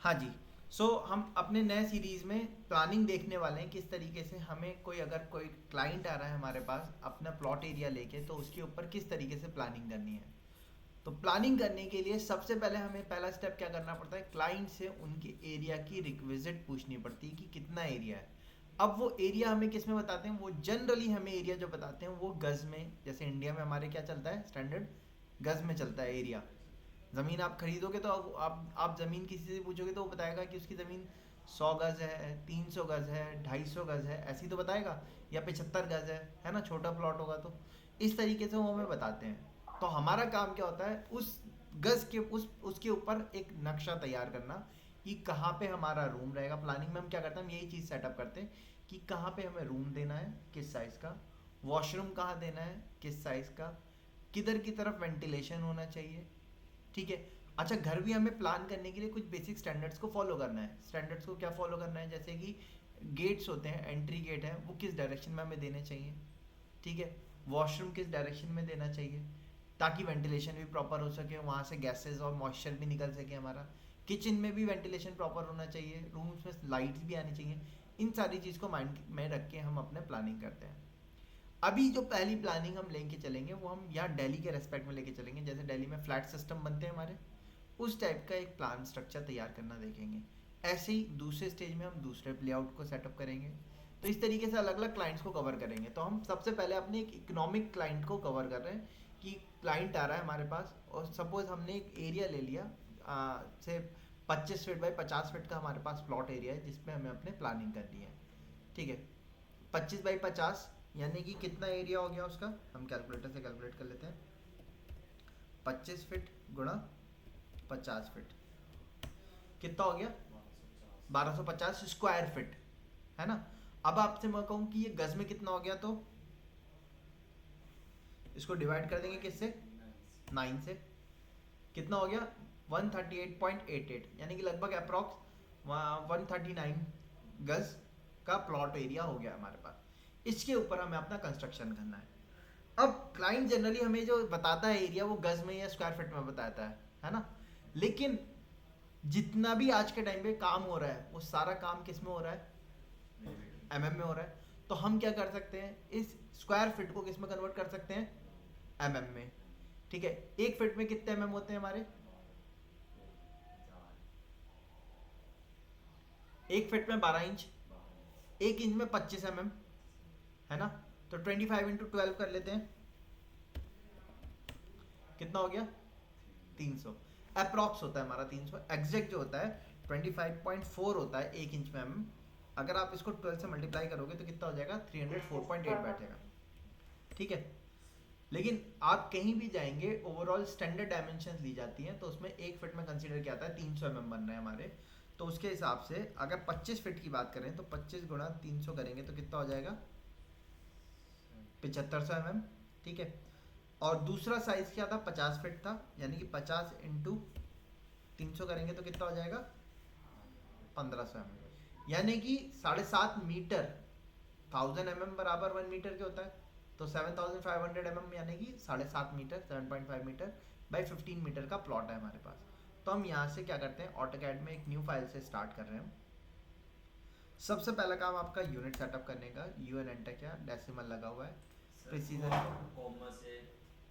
हाँ जी। हम अपने नए सीरीज़ में प्लानिंग देखने वाले हैं, किस तरीके से हमें अगर कोई क्लाइंट आ रहा है हमारे पास अपना प्लॉट एरिया लेके, तो उसके ऊपर किस तरीके से प्लानिंग करनी है। तो प्लानिंग करने के लिए सबसे पहले हमें पहला स्टेप क्या करना पड़ता है, क्लाइंट से उनके एरिया की रिक्विजिट पूछनी पड़ती है कि कितना एरिया है। अब वो एरिया हमें किस में बताते हैं, वो जनरली हमें एरिया जो बताते हैं वो गज में, जैसे इंडिया में हमारे क्या चलता है स्टैंडर्ड, गज में चलता है एरिया। ज़मीन आप खरीदोगे तो आप ज़मीन किसी से पूछोगे तो वो बताएगा कि उसकी ज़मीन 100 गज है, 300 गज है, 250 गज है, ऐसी तो बताएगा, या 75 गज है ना, छोटा प्लॉट होगा तो इस तरीके से वो हमें बताते हैं। तो हमारा काम क्या होता है, उस गज के उसके ऊपर एक नक्शा तैयार करना कि कहाँ पे हमारा रूम रहेगा। प्लानिंग में हम क्या करते हैं, हम यही चीज़ सेटअप करते हैं कि कहाँ पे हमें रूम देना है, किस साइज़ का, वॉशरूम कहाँ देना है, किस साइज़ का, किधर की तरफ वेंटिलेशन होना चाहिए। ठीक है। अच्छा, घर भी हमें प्लान करने के लिए कुछ बेसिक स्टैंडर्ड्स को फॉलो करना है। स्टैंडर्ड्स को क्या फॉलो करना है, जैसे कि गेट्स होते हैं, एंट्री गेट है, वो किस डायरेक्शन में हमें देने चाहिए। ठीक है। वॉशरूम किस डायरेक्शन में देना चाहिए ताकि वेंटिलेशन भी प्रॉपर हो सके, वहाँ से गैसेस और मॉइस्चर भी निकल सके हमारा। किचन में भी वेंटिलेशन प्रॉपर होना चाहिए, रूम्स में लाइट्स भी आनी चाहिए। इन सारी चीज़ को माइंड में रख के हम अपने प्लानिंग करते हैं। अभी जो पहली प्लानिंग हम लेके चलेंगे वो हम यहाँ दिल्ली के रेस्पेक्ट में लेके चलेंगे, जैसे दिल्ली में फ्लैट सिस्टम बनते हैं हमारे, उस टाइप का एक प्लान स्ट्रक्चर तैयार करना देखेंगे। ऐसे ही दूसरे स्टेज में हम दूसरे लेआउट को सेटअप करेंगे। तो इस तरीके से अलग अलग क्लाइंट्स को कवर करेंगे। तो हम सबसे पहले अपने एक इकोनॉमिक क्लाइंट को कवर कर रहे हैं कि क्लाइंट आ रहा है हमारे पास और सपोज हमने एक एरिया ले लिया, से 25 फीट बाई 50 फीट का हमारे पास प्लॉट एरिया है जिसमें हमें अपने प्लानिंग करनी है। ठीक है। 25 बाई 50 यानी कि कितना एरिया हो गया उसका, हम कैलकुलेटर से कैलकुलेट कर लेते हैं। 25 फीट गुणा 50 फीट कितना हो गया, 1250 स्क्वायर फीट, है ना। अब आपसे मैं कहूँ कि ये गज में कितना हो गया, तो इसको डिवाइड कर देंगे किससे, 9 से। कितना हो गया, 138.88, यानी कि लगभग अप्रॉक्स 139 गज का प्लॉट एरिया हो गया हमारे पास। इसके ऊपर हमें अपना कंस्ट्रक्शन करना है। अब क्लाइंट जनरली हमें जो बताता है एरिया वो गज में या स्क्वायर फीट में बताता है ना। लेकिन जितना भी आज के टाइम पे काम हो रहा है वो सारा काम किस में हो रहा है, एमएम में हो रहा है। तो हम क्या कर सकते हैं, इस स्क्वायर फीट को किस में कन्वर्ट कर सकते हैं, एमएम में। ठीक है। एक फीट में कितने एमएम होते हैं हमारे, एक फीट में 12 इंच, एक इंच में 25 एमएम, है ना। तो 25 × 12 कर लेते हैं, कितना हो गया, 300। अप्रॉक्स होता है हमारा 300, एग्जैक्ट जो होता है 25.4 होता है 1 इंच में एमएम। अगर आप इसको 12 से मल्टीप्लाई करोगे तो कितना हो जाएगा, 304.8 बैठ जाएगा। ठीक है। लेकिन आप कहीं भी जाएंगे ओवरऑल स्टैंडर्ड डायमेंशन ली जाती हैं, तो उसमें एक फिट में कंसीडर किया जाता है 300 एमएम बन रहे हैं हमारे। तो उसके हिसाब से अगर 25 फीट की बात करें तो 25 × 300 करेंगे तो कितना हो जाएगा, 7500 एमएम। ठीक है। और दूसरा साइज क्या था, 50 फीट था, यानी कि 50 × 300 करेंगे तो कितना हो जाएगा, 1500 एमएम, यानी कि 7.5 मीटर, 1000 एमएम बराबर 1 मीटर के होता है। तो 7500 एमएम यानी कि 7.5 मीटर, 7.5 मीटर बाई 15 मीटर का प्लॉट है हमारे पास। तो हम यहाँ से क्या करते हैं, ऑटोकैड में एक न्यू फाइल से स्टार्ट कर रहे हैं हम। सबसे पहला काम आपका यूनिट सेटअप करने का, यू एन एंटर किया, डेसिमल लगा हुआ है, प्रिसीजन, कॉमा से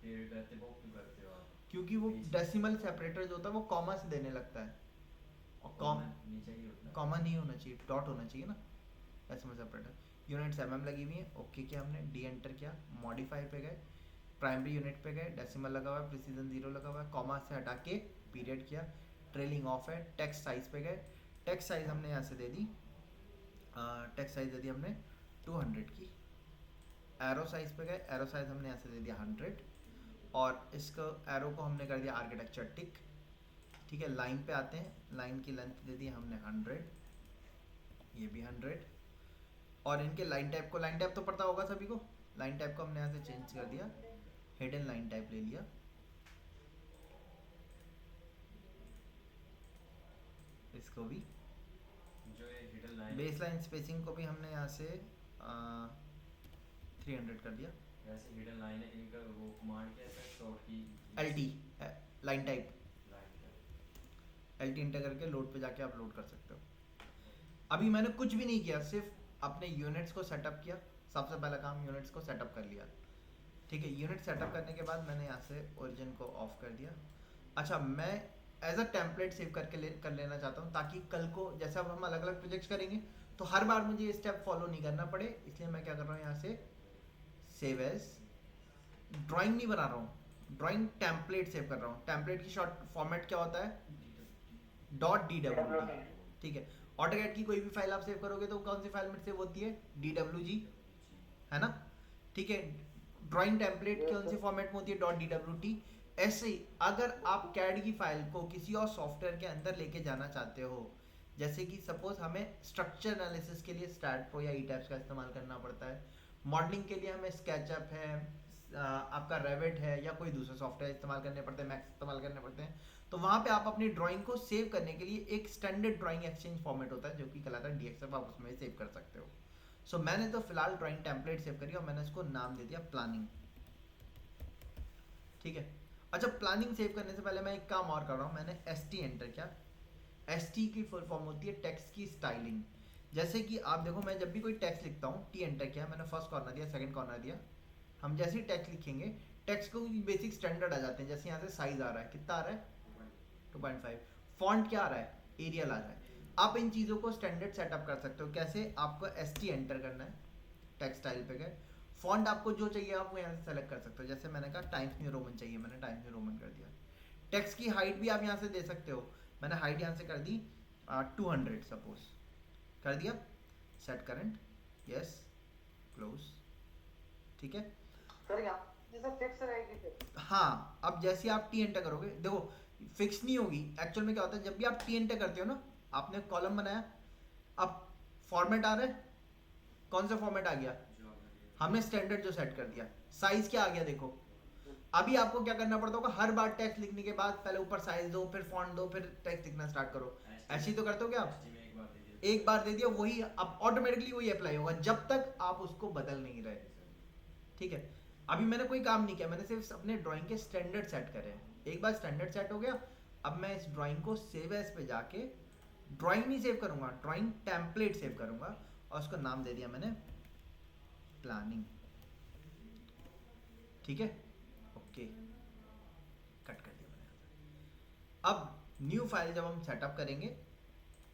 पेड़ करते वो क्यों करते हो आप? क्योंकि वो बीच डेसिमल सेपरेटर जो होता है वो कॉमा से देने लगता है। और कॉमा नीचे ही होता है। कॉमा नहीं होना चाहिए, डॉट होना चाहिए ना, डेसिमल सेपरेटर। यूनिट्स एमएम लगी हुई है, ओके किया हमने, डी एंटर किया, मॉडिफाई पे गए, प्राइमरी यूनिट पे गए, डेसिमल लगा हुआ है, प्रिसीजन 0 लगा हुआ है, कॉमा से हटा के पीरियड किया, ट्रेलिंग ऑफ है, टेक्स्ट साइज पे गए, टेक्स्ट साइज हमने यहाँ से दे दी, टेक्स्ट साइज दे दी हमने 200 की। एरो साइज पे गए, एरो साइज हमने यहाँ से दे दिया 100, और इसको एरो को हमने कर दिया आर्किटेक्चर टिक। ठीक है। लाइन पे आते हैं, लाइन की लेंथ दे दी हमने 100, ये भी 100। और इनके लाइन टाइप को, लाइन टाइप तो पता होगा सभी को, लाइन टाइप को हमने यहाँ से चेंज कर दिया, हिडन लाइन टाइप ले लिया। इसको भी, जो ये hidden line base line spacing को भी हमने यहाँ से 300 कर दिया। वैसे हिडन लाइन है इनका वो कमांड क्या है, शॉर्ट की L T, line type, line का। LT एंटर करके लोड पे जाके आप लोड कर सकते हो। अभी मैंने कुछ भी नहीं किया, सिर्फ अपने यूनिट्स को सेटअप किया। सबसे पहला काम यूनिट्स को सेटअप कर लिया, ठीक है। यूनिट सेटअप करने के बाद मैंने यहाँ से ओरिजिन को ऑफ कर दिया। अच्छा, मैं एज अ टेम्पलेट सेव कर लेना चाहता हूँ, ताकि कल को जैसे अब हम अलग अलग प्रोजेक्ट्स करेंगे तो हर बार मुझे ये स्टेप फॉलो नहीं करना पड़े। इसलिए मैं क्या कर रहा हूँ, यहाँ से सेव एज, ड्राइंग नहीं बना रहा हूँ, ड्राइंग टेम्पलेट सेव कर रहा हूँ। टेम्पलेट की शॉर्ट फॉर्मेट क्या होता है, .dwg, ठीक है। ऑटोकैड की कोई भी फाइल आप सेव करोगे तो कौन सी फाइल में सेव होती है, DWG, है ना, ठीक है। ड्राइंग टेम्पलेट कौन सी फॉर्मेट में होती है, .dwt। ऐसे ही अगर आप कैड की फाइल को किसी और सॉफ्टवेयर के अंदर लेके जाना चाहते हो, जैसे कि सपोज हमें स्ट्रक्चर एनालिसिस के लिए स्टैट प्रो या ईटैब्स का इस्तेमाल करना पड़ता है, मॉडलिंग के लिए हमें स्केचअप है, आपका रेविट है, या कोई दूसरा सॉफ्टवेयर इस्तेमाल करने पड़ते हैं, मैक्स इस्तेमाल करने पड़ते हैं, तो वहाँ पे आप अपनी ड्राइंग को सेव करने के लिए एक स्टैंडर्ड ड्राइंग एक्सचेंज फॉर्मेट होता है जो कि कहलाता है DXF, आप उसमें सेव कर सकते हो। सो मैंने तो फिलहाल ड्राइंग टेम्पलेट सेव करी और मैंने इसको नाम दे दिया प्लानिंग, ठीक है। अच्छा, प्लानिंग सेव करने से पहले मैं एक काम और कर रहा हूँ, मैंने ST एंटर किया। ST की फुल फॉर्म होती है टेक्स्ट की स्टाइलिंग। जैसे कि आप देखो, मैं जब भी कोई टेक्स्ट लिखता हूँ, T एंटर किया, मैंने फर्स्ट कॉर्नर दिया, सेकंड कॉर्नर दिया, हम जैसे ही टेक्स्ट लिखेंगे टेक्स्ट को बेसिक स्टैंडर्ड आ जाते हैं। जैसे यहाँ से साइज आ रहा है, कितना आ रहा है, 2.5। फॉन्ट क्या आ रहा है, एरियल आ रहा है। आप इन चीज़ों को स्टैंडर्ड सेटअप कर सकते हो। कैसे, आपको ST एंटर करना है, टेक्स्ट स्टाइल पे गए, फॉन्ट आपको जो चाहिए आप वो यहाँ से सेलेक्ट कर सकते हो। जैसे मैंने कहा टाइम्स न्यू रोमन चाहिए, मैंने टाइम्स न्यू रोमन कर दिया। टेक्स्ट की हाइट भी आप यहाँ से दे सकते हो, मैंने हाइट यहाँ से कर दी 200 सपोज, कर दिया। सेट करंट, यस, क्लोज, ठीक है। सर यहाँ जैसे फिक्स रहेगी फिर। हाँ, अब जैसे आप T एंटर करोगे, देखो फिक्स नहीं होगी। एक्चुअल में क्या होता है, जब भी आप T एंटर करते हो ना, आपने कॉलम बनाया, अब फॉर्मेट आ रहा है, कौन सा फॉर्मेट आ गया, हमने स्टैंडर्ड जो सेट कर दिया। साइज क्या आ गया देखो। अभी आपको क्या करना पड़ता होगा, हर बार टेक्स्ट लिखने के बाद पहले ऊपर साइज दो, फिर फॉन्ट दो, फिर टेक्स्ट लिखना स्टार्ट करो। ऐसे ही तो करते हो क्या आप, एक बार दे दिया, वही अब ऑटोमेटिकली वही अप्लाई होगा जब तक आप उसको बदल नहीं रहे, ठीक है। अभी मैंने कोई काम नहीं किया, मैंने सिर्फ अपने ड्राइंग के स्टैंडर्ड सेट करे। एक बार स्टैंडर्ड सेट हो गया, अब मैं इस ड्राइंग को सेव एज पे जाके, ड्राइंग नहीं सेव करूंगा, ड्राइंग टेम्पलेट सेव करूंगा और उसको नाम दे दिया मैंने प्लानिंग, ठीक है, ओके, कट कर दिया मैंने। अब न्यू फाइल जब हम सेटअप करेंगे,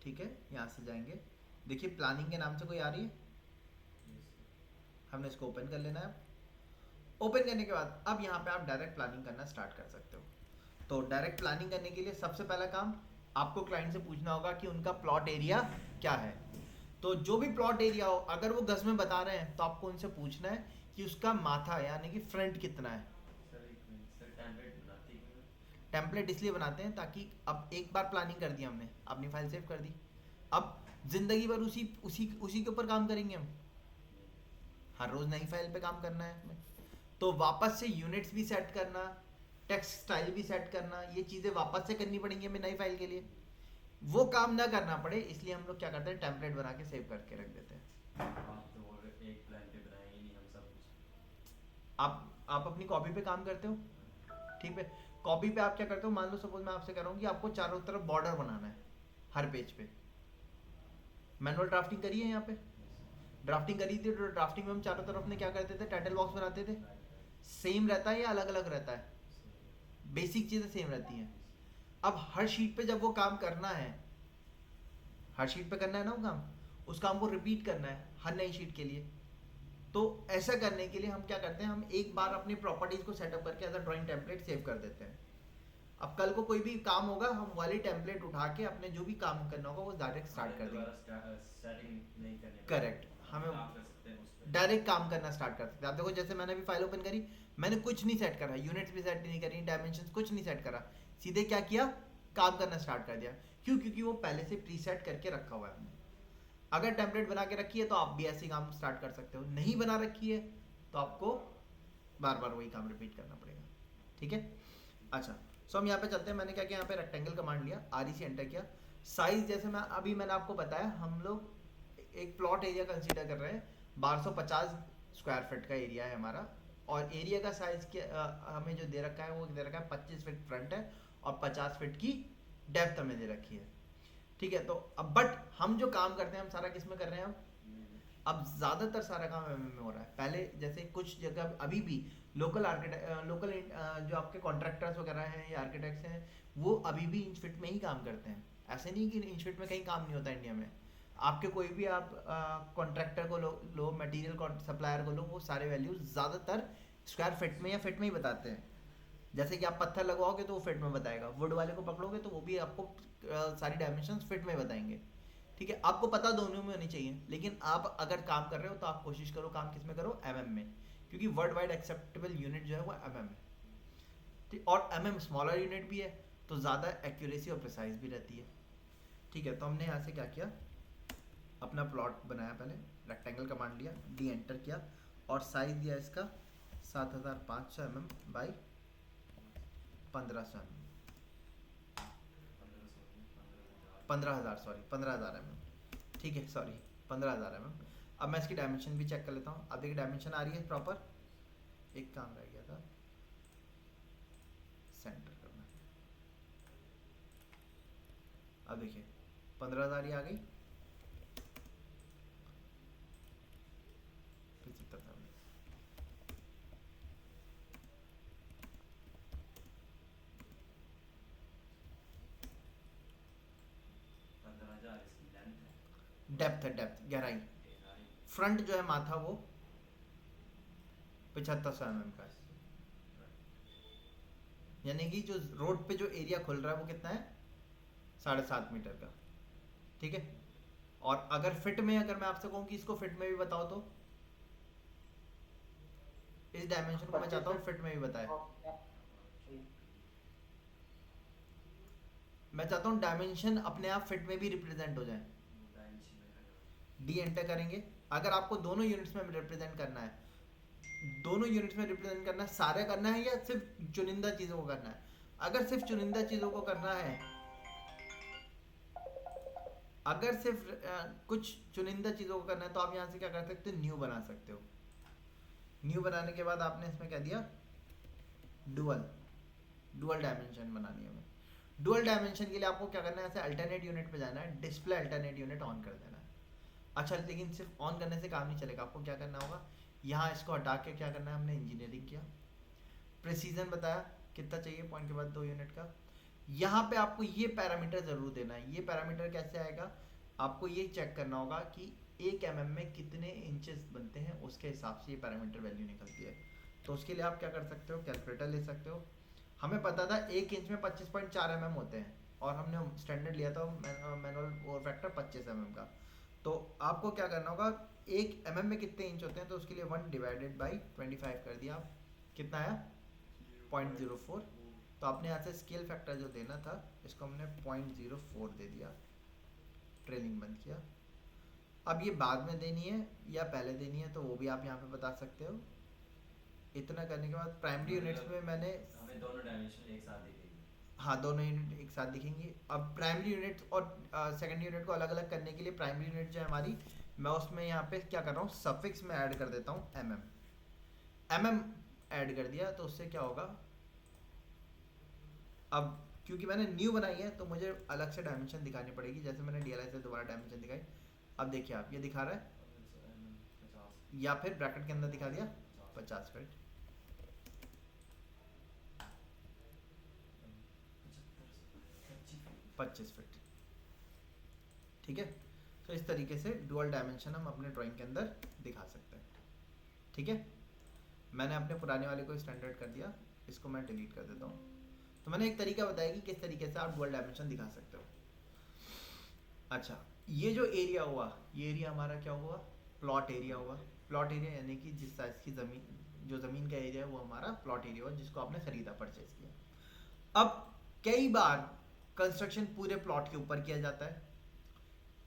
ठीक है, यहाँ से जाएंगे, देखिए प्लानिंग के नाम से कोई आ रही है, हमने इसको ओपन कर लेना है। ओपन करने के बाद अब यहाँ पे आप डायरेक्ट प्लानिंग करना स्टार्ट कर सकते हो। तो डायरेक्ट प्लानिंग करने के लिए सबसे पहला काम आपको क्लाइंट से पूछना होगा कि उनका प्लॉट एरिया क्या है। तो जो भी प्लॉट एरिया हो, अगर वो गज में बता रहे हैं तो आपको उनसे पूछना है कि उसका माथा यानी कि फ्रंट कितना है। टेम्पलेट इसलिए बनाते हैं ताकि अब एक बार प्लानिंग कर दी हमने, अपनी फाइल सेव कर दी, अब जिंदगी भर उसी उसी उसी के ऊपर काम करेंगे हम, हर रोज नई फाइल पे काम करना है हमें। तो वापस से यूनिट्स भी सेट करना, टेक्स्ट स्टाइल भी सेट करना, ये चीज़ें वापस से करनी पड़ेंगी हमें नई फाइल के लिए। वो काम ना करना पड़े इसलिए हम लोग क्या करते हैं, टेम्पलेट बना के सेव करके रख देते हैं। आप अपनी कॉपी पे काम करते हो, ठीक है। कॉपी पे आप क्या करते हो, मान लो सपोज मैं आपसे कह रहा हूँ कि आपको चारों तरफ बॉर्डर बनाना है हर पेज पे। मैनुअल ड्राफ्टिंग करी है यहाँ पे, ड्राफ्टिंग करी थी, तो ड्राफ्टिंग में हम चारों तरफ में क्या करते थे, टाइटल बॉक्स बनाते थे। सेम रहता है या अलग अलग रहता है, बेसिक चीजें सेम रहती हैं। अब हर शीट पे जब वो काम करना है, हर शीट पे करना है ना वो काम, उस काम को रिपीट करना है हर नई शीट के लिए। तो ऐसा करने के लिए हम क्या करते हैं, हम एक बार अपनी प्रॉपर्टीज को सेटअप करके as a drawing template save कर देते हैं। अब कल को कोई भी काम होगा, हम वाली टेम्पलेट उठा के अपने जो भी काम करना होगा वो डायरेक्ट स्टार्ट कर देंगे। करेक्ट, हमें डायरेक्ट काम करना स्टार्ट कर सकते हैं। आप देखो जैसे मैंने अभी फाइल ओपन करी, मैंने कुछ नहीं सेट करा, यूनिट्स भी सेट नहीं करी, डायमेंशंस कुछ नहीं सेट करा, सीधे क्या किया, काम करना स्टार्ट कर दिया। क्यों, क्योंकि वो पहले से प्रीसेट करके रखा हुआ है हमने। अगर टेम्पलेट बना के रखी है तो आप भी ऐसे ही काम स्टार्ट कर सकते हो, नहीं बना रखी है तो आपको बार बार वही काम रिपीट करना पड़ेगा, ठीक है। अच्छा, सो हम यहाँ पे चलते हैं। मैंने क्या किया, यहाँ पे रेक्टेंगल कमांड लिया, REC एंटर किया। साइज जैसे मैंने आपको बताया, हम लोग एक प्लॉट एरिया कंसीडर कर रहे हैं, 1250 स्क्वायर फीट का एरिया है हमारा, और एरिया का साइज हमें जो दे रखा है वो दे रखा है 25 फीट फ्रंट है और 50 फीट की डेप्थ हमें दे रखी है, ठीक है। तो अब बट हम जो काम करते हैं हम सारा किस में कर रहे हैं अब ज़्यादातर सारा काम एमएम में हो रहा है। पहले जैसे कुछ जगह अभी भी लोकल जो आपके कॉन्ट्रैक्टर्स वगैरह हैं या आर्किटेक्ट्स हैं वो अभी भी इंच फिट में ही काम करते हैं। ऐसे नहीं कि इंच फिट में कहीं काम नहीं होता इंडिया में। आपके कोई भी आप कॉन्ट्रैक्टर को लो मटेरियल सप्लायर को लो, वो सारे वैल्यूज ज़्यादातर स्क्वायर फिट में या फिट में ही बताते हैं। जैसे कि आप पत्थर लगवाओगे तो वो फिट में बताएगा, वुड वाले को पकड़ोगे तो वो भी आपको सारी डायमेंशंस फिट में बताएंगे, ठीक है। आपको पता दोनों में होनी चाहिए, लेकिन आप अगर काम कर रहे हो तो आप कोशिश करो काम किस में करो, एमएम में, क्योंकि वर्ल्ड वाइड एक्सेप्टेबल यूनिट जो है वो एमएम है, ठीक। और एमएम स्मॉलर यूनिट भी है तो ज़्यादा एक्यूरेसी और प्रिसाइज भी रहती है, ठीक है। तो हमने यहाँ से क्या किया, अपना प्लॉट बनाया, पहले रेक्टेंगल कमांड लिया, डी एंटर किया और साइज दिया इसका 7500 mm बाई 1500 mm, 15,000 mm, ठीक है, सॉरी 15,000 mm। अब मैं इसकी डायमेंशन भी चेक कर लेता हूँ। अब देखिए डायमेंशन आ रही है प्रॉपर। एक काम रह गया था, सेंटर करना। अब देखिए 15,000 ही आ गई, 75,000। डेप्थ है, डेप्थ गहराई। फ्रंट जो है माथा वो 7500 mm का है, यानी कि जो रोड पे जो एरिया खुल रहा है वो कितना है, 7.5 मीटर का, ठीक है। और अगर फिट में, अगर मैं आपसे कहूँ कि इसको फिट में भी बताओ तो इस डायमेंशन को मैं चाहता हूँ फिट में भी बताए। मैं चाहता हूँ डायमेंशन अपने आप फिट में भी रिप्रेजेंट हो जाए। डी एंटर करेंगे। अगर आपको दोनों यूनिट्स में रिप्रेजेंट करना है, दोनों यूनिट्स में रिप्रेजेंट करना है, सारे करना है या सिर्फ चुनिंदा चीजों को करना है? अगर सिर्फ चुनिंदा चीजों को करना है, अगर सिर्फ कुछ चुनिंदा चीजों को करना है तो आप यहाँ से क्या कर सकते हो, न्यू बना सकते हो। न्यू बनाने के बाद आपने इसमें क्या दिया, डुअल डायमेंशन बनानी है हमें। डुअल डायमेंशन के लिए आपको क्या करना है, ऐसे अल्टरनेट यूनिट पे जाना है, डिस्प्ले अल्टरनेट यूनिट ऑन कर देना है। अच्छा, लेकिन सिर्फ ऑन करने से काम नहीं चलेगा, आपको क्या करना होगा, यहाँ इसको हटा के क्या करना है, हमने इंजीनियरिंग किया, प्रिसीजन बताया कितना चाहिए पॉइंट के बाद 2 यूनिट का। यहाँ पे आपको ये पैरामीटर जरूर देना है। ये पैरामीटर कैसे आएगा, आपको ये चेक करना होगा कि 1 mm में कितने इंचेस बनते हैं, उसके हिसाब से ये पैरामीटर वैल्यू निकलती है। तो उसके लिए आप क्या कर सकते हो, कैलकुलेटर ले सकते हो। हमें पता था 1 इंच में 25.4 mm होते हैं और हमने स्टैंडर्ड लिया था मैनुअल और फैक्टर 25 mm का। तो आपको क्या करना होगा, 1 mm में कितने इंच होते हैं, तो उसके लिए 1 डिवाइडेड बाई 25 कर दिया, आप कितना आया 0.04। तो आपने यहाँ से स्केल फैक्टर जो देना था इसको हमने 0.04 दे दिया, ट्रेलिंग बंद किया। अब ये बाद में देनी है या पहले देनी है तो वो भी आप यहाँ पे बता सकते हो। इतना करने के बाद प्राइमरी यूनिट्स में मैंने हमें दोनों डायमेंशन एक साथ दिखेगी। हाँ, दोनों यूनिट एक साथ दिखेंगी। अब प्राइमरी यूनिट और सेकेंडरी यूनिट को अलग अलग करने के लिए प्राइमरी यूनिट जो है हमारी, मैं उसमें यहाँ पे क्या कर रहा हूँ, सफिक्स में ऐड कर देता हूँ mm ऐड कर दिया। तो उससे क्या होगा, अब क्योंकि मैंने न्यू बनाई है तो मुझे अलग से डायमेंशन दिखानी पड़ेगी। जैसे मैंने DLI से दोबारा डायमेंशन दिखाई, अब देखिए आप ये दिखा रहा है, या फिर ब्रैकेट के अंदर दिखा दिया 50 फीट, 25 फीट, ठीक है। तो इस तरीके से डुअल डायमेंशन हम अपने ड्राइंग के अंदर दिखा सकते हैं, ठीक है। मैंने अपने पुराने वाले को स्टैंडर्ड कर दिया, इसको मैं डिलीट कर देता हूँ। तो मैंने एक तरीका बताया कि किस तरीके से आप डुअल डायमेंशन दिखा सकते हो। अच्छा, ये जो एरिया हुआ, ये एरिया हमारा क्या हुआ, प्लॉट एरिया हुआ। प्लॉट एरिया यानी कि जिस साइज की ज़मीन, जो ज़मीन का एरिया है वो हमारा प्लॉट एरिया हुआ, जिसको आपने खरीदा, परचेज किया। अब कई बार कंस्ट्रक्शन पूरे प्लॉट के ऊपर किया जाता है,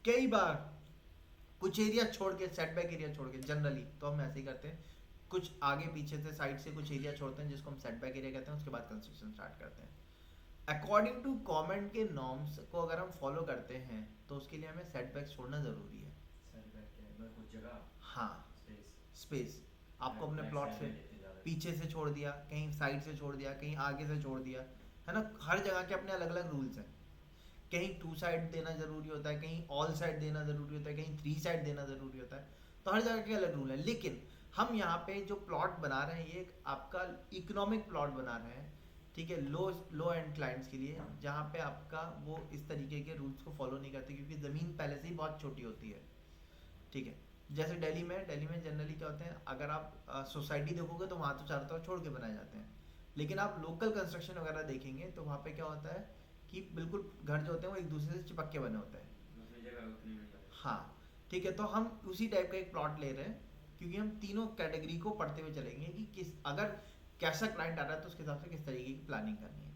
कई बार कुछ एरिया छोड़ के, सेटबैक एरिया छोड़ के, जनरली तो हम ऐसे ही करते हैं, कुछ आगे पीछे से साइड से कुछ एरिया छोड़ते हैं जिसको हम सेटबैक एरिया कहते हैं, उसके बाद कंस्ट्रक्शन स्टार्ट करते हैं। अकॉर्डिंग टू गवर्नमेंट के नॉर्म्स को अगर हम फॉलो करते हैं तो उसके लिए हमें सेटबैक छोड़ना जरूरी है। सेटबैक के मतलब कुछ जगह, हाँ, स्पेस आपको अपने प्लॉट से पीछे से छोड़ दिया, कहीं साइड से छोड़ दिया, कहीं आगे से छोड़ दिया, है ना। हर जगह के अपने अलग अलग रूल्स हैं। कहीं 2 साइड देना ज़रूरी होता है, कहीं ऑल साइड देना ज़रूरी होता है, कहीं 3 साइड देना ज़रूरी होता है। तो हर जगह के अलग रूल है। लेकिन हम यहाँ पे जो प्लॉट बना रहे हैं ये एक आपका इकोनॉमिक प्लॉट बना रहे हैं, ठीक है, लो एंड क्लाइंट्स के लिए, जहाँ पे आपका वो इस तरीके के रूल्स को फॉलो नहीं करते, क्योंकि ज़मीन पहले से ही बहुत छोटी होती है, ठीक है। जैसे दिल्ली में जनरली क्या होते हैं, अगर आप सोसाइटी देखोगे तो वहाँ तो चारों तरफ छोड़ के बनाए जाते हैं, लेकिन आप लोकल कंस्ट्रक्शन वगैरह देखेंगे तो वहाँ पे क्या होता है कि बिल्कुल घर जो होते हैं वो एक दूसरे से चिपक के बने होते हैं। दूसरी जगह उतनी नहीं बने। हाँ, ठीक है, तो हम उसी टाइप का एक प्लॉट ले रहे हैं, क्योंकि हम तीनों कैटेगरी को पढ़ते हुए चलेंगे कि किस अगर कैसा क्लाइंट आ रहा है तो उसके हिसाब से किस तरीके की प्लानिंग करनी है।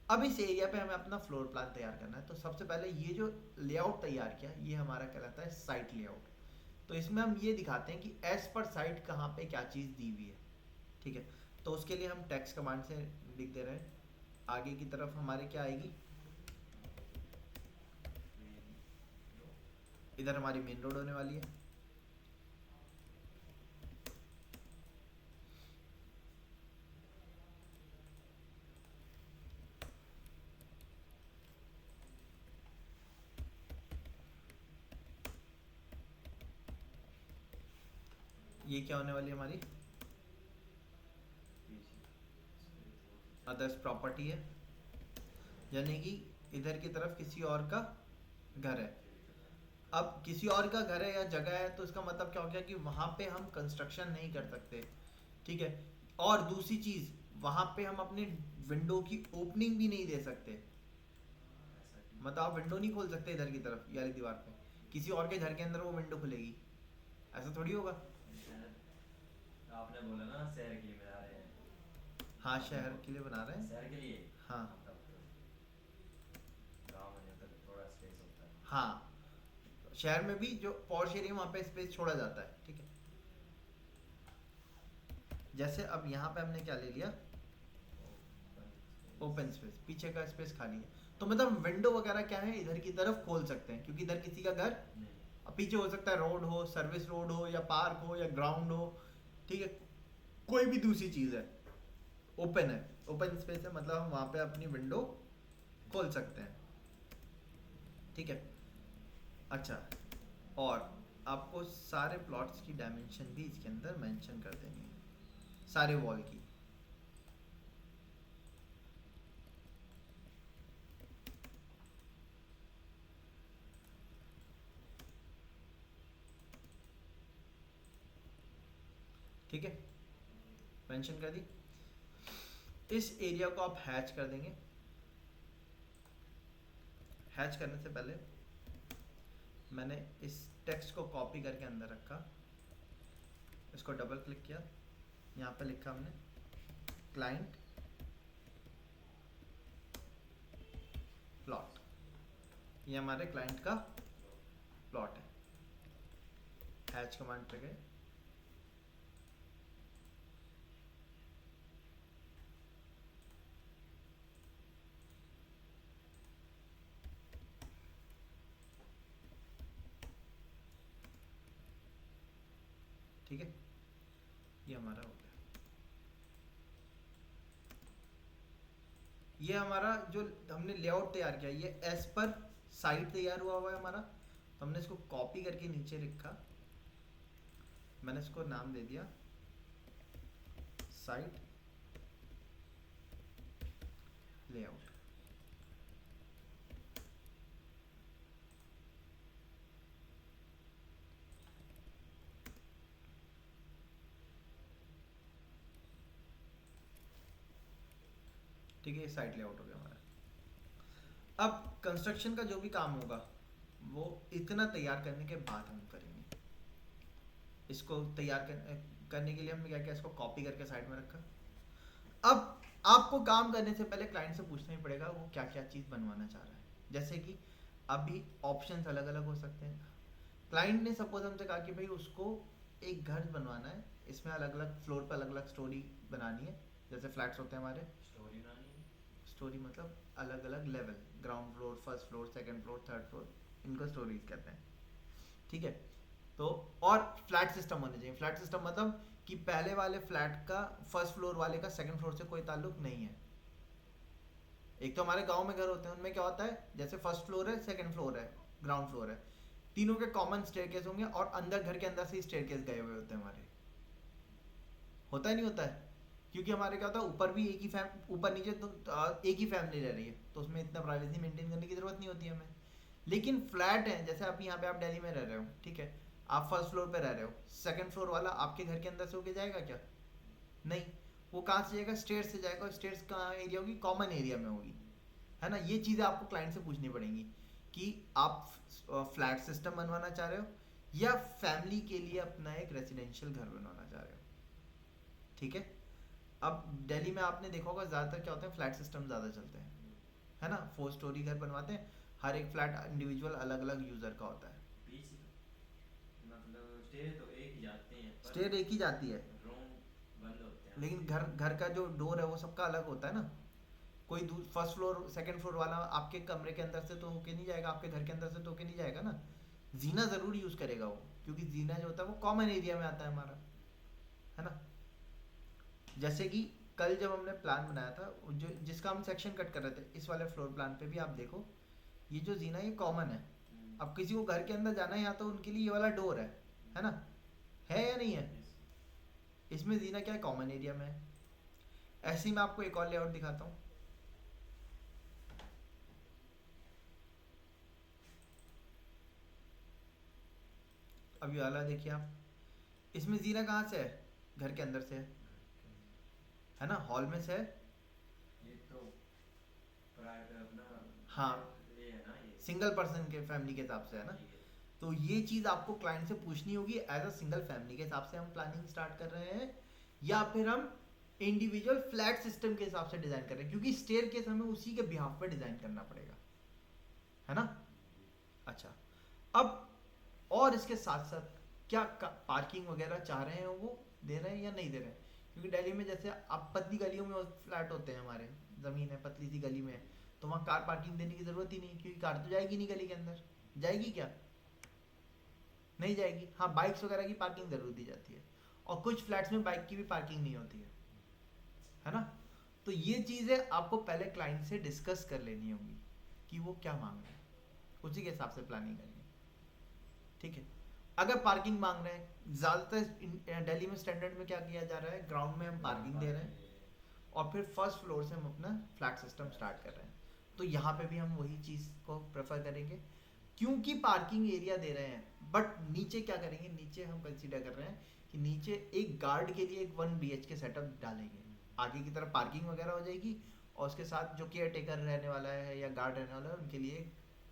अब इस एरिया पे हमें अपना फ्लोर प्लान तैयार करना है। तो सबसे पहले ये जो लेआउट तैयार किया ये हमारा कहलाता है साइट लेआउट। तो इसमें हम ये दिखाते हैं कि एज पर साइट कहाँ पे क्या चीज़ दी हुई है, ठीक है। तो उसके लिए हम टेक्स्ट कमांड से लिख दे रहे हैं। आगे की तरफ हमारे क्या आएगी, इधर हमारी मेन रोड होने वाली है, ये क्या होने वाली है हमारी अदर्स प्रॉपर्टी है, यानी कि इधर की तरफ किसी और का घर है। अब किसी और का घर है या जगह है तो इसका मतलब क्या हो गया कि वहां पे हम कंस्ट्रक्शन नहीं कर सकते, ठीक है। और दूसरी चीज, वहां पे हम अपने विंडो की ओपनिंग भी नहीं दे सकते, मतलब आप विंडो नहीं खोल सकते इधर की तरफ यारी दीवार पे, किसी और के घर के अंदर वो विंडो खुलेगी, ऐसा थोड़ी होगा। आपने बोला ना शहर के लिए बना रहे हैं। हाँ, शहर के लिए बना रहे हैं। शहर के लिए। हाँ तब तो गांव में तो थोड़ा स्पेस होता है। हाँ, शहर में भी जो पॉश एरिया वहाँ पे स्पेस छोड़ा जाता है, ठीक है। जैसे अब यहाँ पे हमने क्या ले लिया, ओपन स्पेस, पीछे का स्पेस खाली है, तो मतलब विंडो वगैरह क्या है इधर की तरफ खोल सकते हैं, क्योंकि इधर किसी का घर, नहीं। अब पीछे हो सकता है रोड हो, सर्विस रोड हो, या पार्क हो, या ग्राउंड हो, ठीक है, कोई भी दूसरी चीज़ है, ओपन है, ओपन स्पेस है, मतलब हम वहाँ पे अपनी विंडो खोल सकते हैं, ठीक है। अच्छा, और आपको सारे प्लॉट्स की डायमेंशन भी इसके अंदर मेंशन कर देनी है, सारे वॉल की। ठीक है, मेंशन कर दी। इस एरिया को आप हैच कर देंगे। हैच करने से पहले मैंने इस टेक्स्ट को कॉपी करके अंदर रखा, इसको डबल क्लिक किया, यहाँ पे लिखा हमने क्लाइंट प्लॉट, ये हमारे क्लाइंट का प्लॉट है। हैच कमांड पे गए, ठीक है, ये हमारा हो गया। ये हमारा जो हमने लेआउट तैयार किया ये एज पर साइट तैयार हुआ है हमारा। तो हमने इसको कॉपी करके नीचे लिखा, मैंने इसको नाम दे दिया साइट लेआउट। ठीक है, ये साइट लेआउट हो गया हमारा। अब कंस्ट्रक्शन का जो भी काम होगा वो इतना तैयार करने के बाद हम करेंगे। इसको तैयार करने के लिए हमने क्या किया, इसको कॉपी करके साइड में रखा। अब आपको काम करने से पहले क्लाइंट से पूछना ही पड़ेगा वो क्या क्या चीज़ बनवाना चाह रहा है। जैसे कि अभी ऑप्शंस अलग अलग हो सकते हैं। क्लाइंट ने सपोज हमसे कहा कि भाई उसको एक घर बनवाना है, इसमें अलग अलग फ्लोर पर अलग अलग स्टोरी बनानी है, जैसे फ्लैट्स होते हैं हमारे। स्टोरी बनानी है। स्टोरी मतलब अलग अलग level, ground floor, first floor, second floor, third floor, इनको स्टोरीज कहते हैं, ठीक है। तो और फ्लैट सिस्टम होने चाहिए। फ्लैट सिस्टम मतलब कि पहले वाले फ्लैट का फर्स्ट फ्लोर वाले का सेकंड फ्लोर से कोई ताल्लुक नहीं है, एक तो हमारे गांव में घर होते हैं, उनमें क्या होता है, जैसे फर्स्ट फ्लोर है, सेकंड फ्लोर है, ग्राउंड फ्लोर है, तीनों के कॉमन स्टेयरकेस होंगे और अंदर घर के अंदर से ही स्टेयरकेस गए हुए होते हैं हमारे। होता ही नहीं होता है, क्योंकि हमारे क्या होता है, ऊपर भी एक ही ऊपर नीचे तो एक ही फैमिली रह रही है, तो उसमें इतना प्राइवेसी मेंटेन करने की जरूरत नहीं होती हमें। लेकिन फ्लैट है, जैसे आप यहाँ पे आप दिल्ली में रह रहे हो, ठीक है, आप फर्स्ट फ्लोर पे रह रहे हो, सेकंड फ्लोर वाला आपके घर के अंदर से होके जाएगा क्या? नहीं, वो कहाँ से जाएगा? स्टेयर्स से जाएगा। स्टेयर्स कहाँ एरिया होगी? कॉमन एरिया में होगी, है ना। ये चीज़ें आपको क्लाइंट से पूछनी पड़ेंगी कि आप फ्लैट सिस्टम बनवाना चाह रहे हो या फैमिली के लिए अपना एक रेजिडेंशियल घर बनवाना चाह रहे हो, ठीक है। अब दिल्ली में आपने देखा होगा ज़्यादातर क्या होता है, फ्लैट सिस्टम ज़्यादा चलते हैं, है ना। 4 स्टोरी घर बनवाते हैं, हर एक फ्लैट इंडिविजुअल अलग अलग यूज़र का होता है। बीच मतलब स्टेयर तो एक ही जाते हैं, पर स्टेयर एक ही जाती है, रूम बंद होते हैं। लेकिन घर घर का जो डोर है वो सबका अलग होता है ना। कोई फर्स्ट फ्लोर सेकंड फ्लोर वाला आपके कमरे के अंदर से तो होके नहीं जाएगा, आपके घर के अंदर से तो होके नहीं जाएगा ना। जीना ज़रूर यूज़ करेगा वो, क्योंकि जीना जो होता है वो कॉमन एरिया में आता है हमारा, है ना। जैसे कि कल जब हमने प्लान बनाया था, जो जिसका हम सेक्शन कट कर रहे थे, इस वाले फ्लोर प्लान पे भी आप देखो, ये जो जीना ये कॉमन है। अब किसी को घर के अंदर जाना है या तो उनके लिए ये वाला डोर है ना, है या नहीं है? इसमें जीना क्या है, कॉमन एरिया में है। ऐसे ही मैं आपको एक और लेआउट दिखाता हूँ। अब ये वाला देखिए आप, इसमें जीना कहाँ से है? घर के अंदर से है ना, हॉल में से है। ये तो प्राइवेट अपना, हाँ, ये है ना, ये सिंगल पर्सन के फैमिली के हिसाब से है ना। ठीक है। तो ये चीज़ आपको क्लाइंट से पूछनी होगी, एज अ सिंगल फैमिली के हिसाब से हम प्लानिंग स्टार्ट कर रहे हैं या फिर हम इंडिविजुअल फ्लैट सिस्टम के हिसाब से डिज़ाइन कर रहे हैं, क्योंकि स्टेयर केस हमें उसी के बिहाफ पे डिज़ाइन करना पड़ेगा, है ना। अच्छा, अब और इसके साथ साथ क्या पार्किंग वगैरह चाह रहे हैं वो दे रहे हैं या नहीं दे रहे हैं? क्योंकि दिल्ली में जैसे आप पतली गलियों में फ्लैट होते हैं, हमारे ज़मीन है पतली सी गली में है, तो वहाँ कार पार्किंग देने की ज़रूरत ही नहीं, क्योंकि कार तो जाएगी नहीं गली के अंदर। जाएगी क्या? नहीं जाएगी। हाँ, बाइक्स वगैरह की पार्किंग ज़रूर दी जाती है, और कुछ फ्लैट्स में बाइक की भी पार्किंग नहीं होती है ना। तो ये चीज़ें आपको पहले क्लाइंट से डिस्कस कर लेनी होगी कि वो क्या मांग रहे हैं, उसी के हिसाब से प्लानिंग करनी है, ठीक है। अगर पार्किंग मांग रहे हैं, ज़्यादातर दिल्ली में स्टैंडर्ड में क्या किया जा रहा है, ग्राउंड में हम पार्किंग दे रहे हैं और फिर फर्स्ट फ्लोर से हम अपना फ्लैट सिस्टम स्टार्ट कर रहे हैं। तो यहाँ पे भी हम वही चीज़ को प्रेफर करेंगे, क्योंकि पार्किंग एरिया दे रहे हैं। बट नीचे क्या करेंगे, नीचे हम कंसीडर कर रहे हैं कि नीचे एक गार्ड के लिए एक 1 BHK सेटअप डालेंगे। आगे की तरफ पार्किंग वगैरह हो जाएगी, और उसके साथ जो केयर टेकर रहने वाला है या गार्ड रहने वाला है, उनके लिए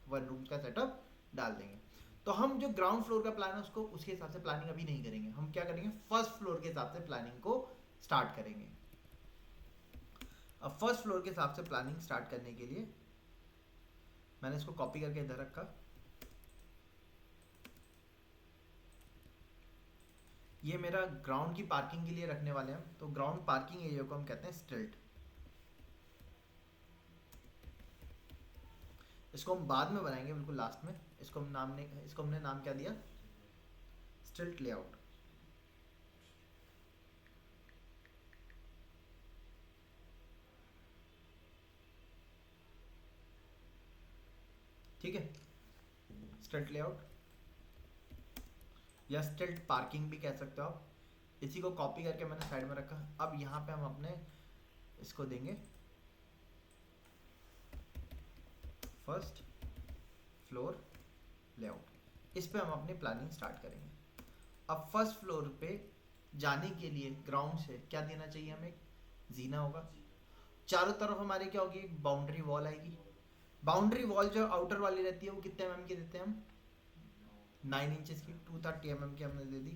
1 रूम का सेटअप डाल देंगे। तो हम जो ग्राउंड फ्लोर का प्लान है उसको उसके हिसाब से प्लानिंग अभी नहीं करेंगे, हम क्या करेंगे, फर्स्ट फ्लोर के हिसाब से प्लानिंग को स्टार्ट करेंगे। अब फर्स्ट फ्लोर के हिसाब से प्लानिंग स्टार्ट करने के लिए मैंने इसको कॉपी करके इधर रखा। ये मेरा ग्राउंड की पार्किंग के लिए रखने वाले हैं हम, तो ग्राउंड पार्किंग एरिया को हम कहते हैं स्टिल्ट। इसको हम बाद में बनाएंगे, बिल्कुल लास्ट में। इसको हमने नाम क्या दिया, स्टिल्ट लेआउट। ठीक है, स्टिल्ट लेआउट या स्टिल्ट पार्किंग भी कह सकते हो आप। इसी को कॉपी करके मैंने साइड में रखा। अब यहाँ पे हम अपने इसको देंगे फर्स्ट फ्लोर लेआउट। इस पे हम अपनी प्लानिंग स्टार्ट करेंगे। अब फर्स्ट फ्लोर पे जाने के लिए ग्राउंड से क्या देना चाहिए हमें, जीना होगा। चारों तरफ हमारे क्या होगी, एक बाउंड्री वॉल आएगी। बाउंड्री वॉल जो आउटर वाली रहती है वो कितने mm की देते हैं हम, 9 इंचेस की, 230 mm की हमने दे दी।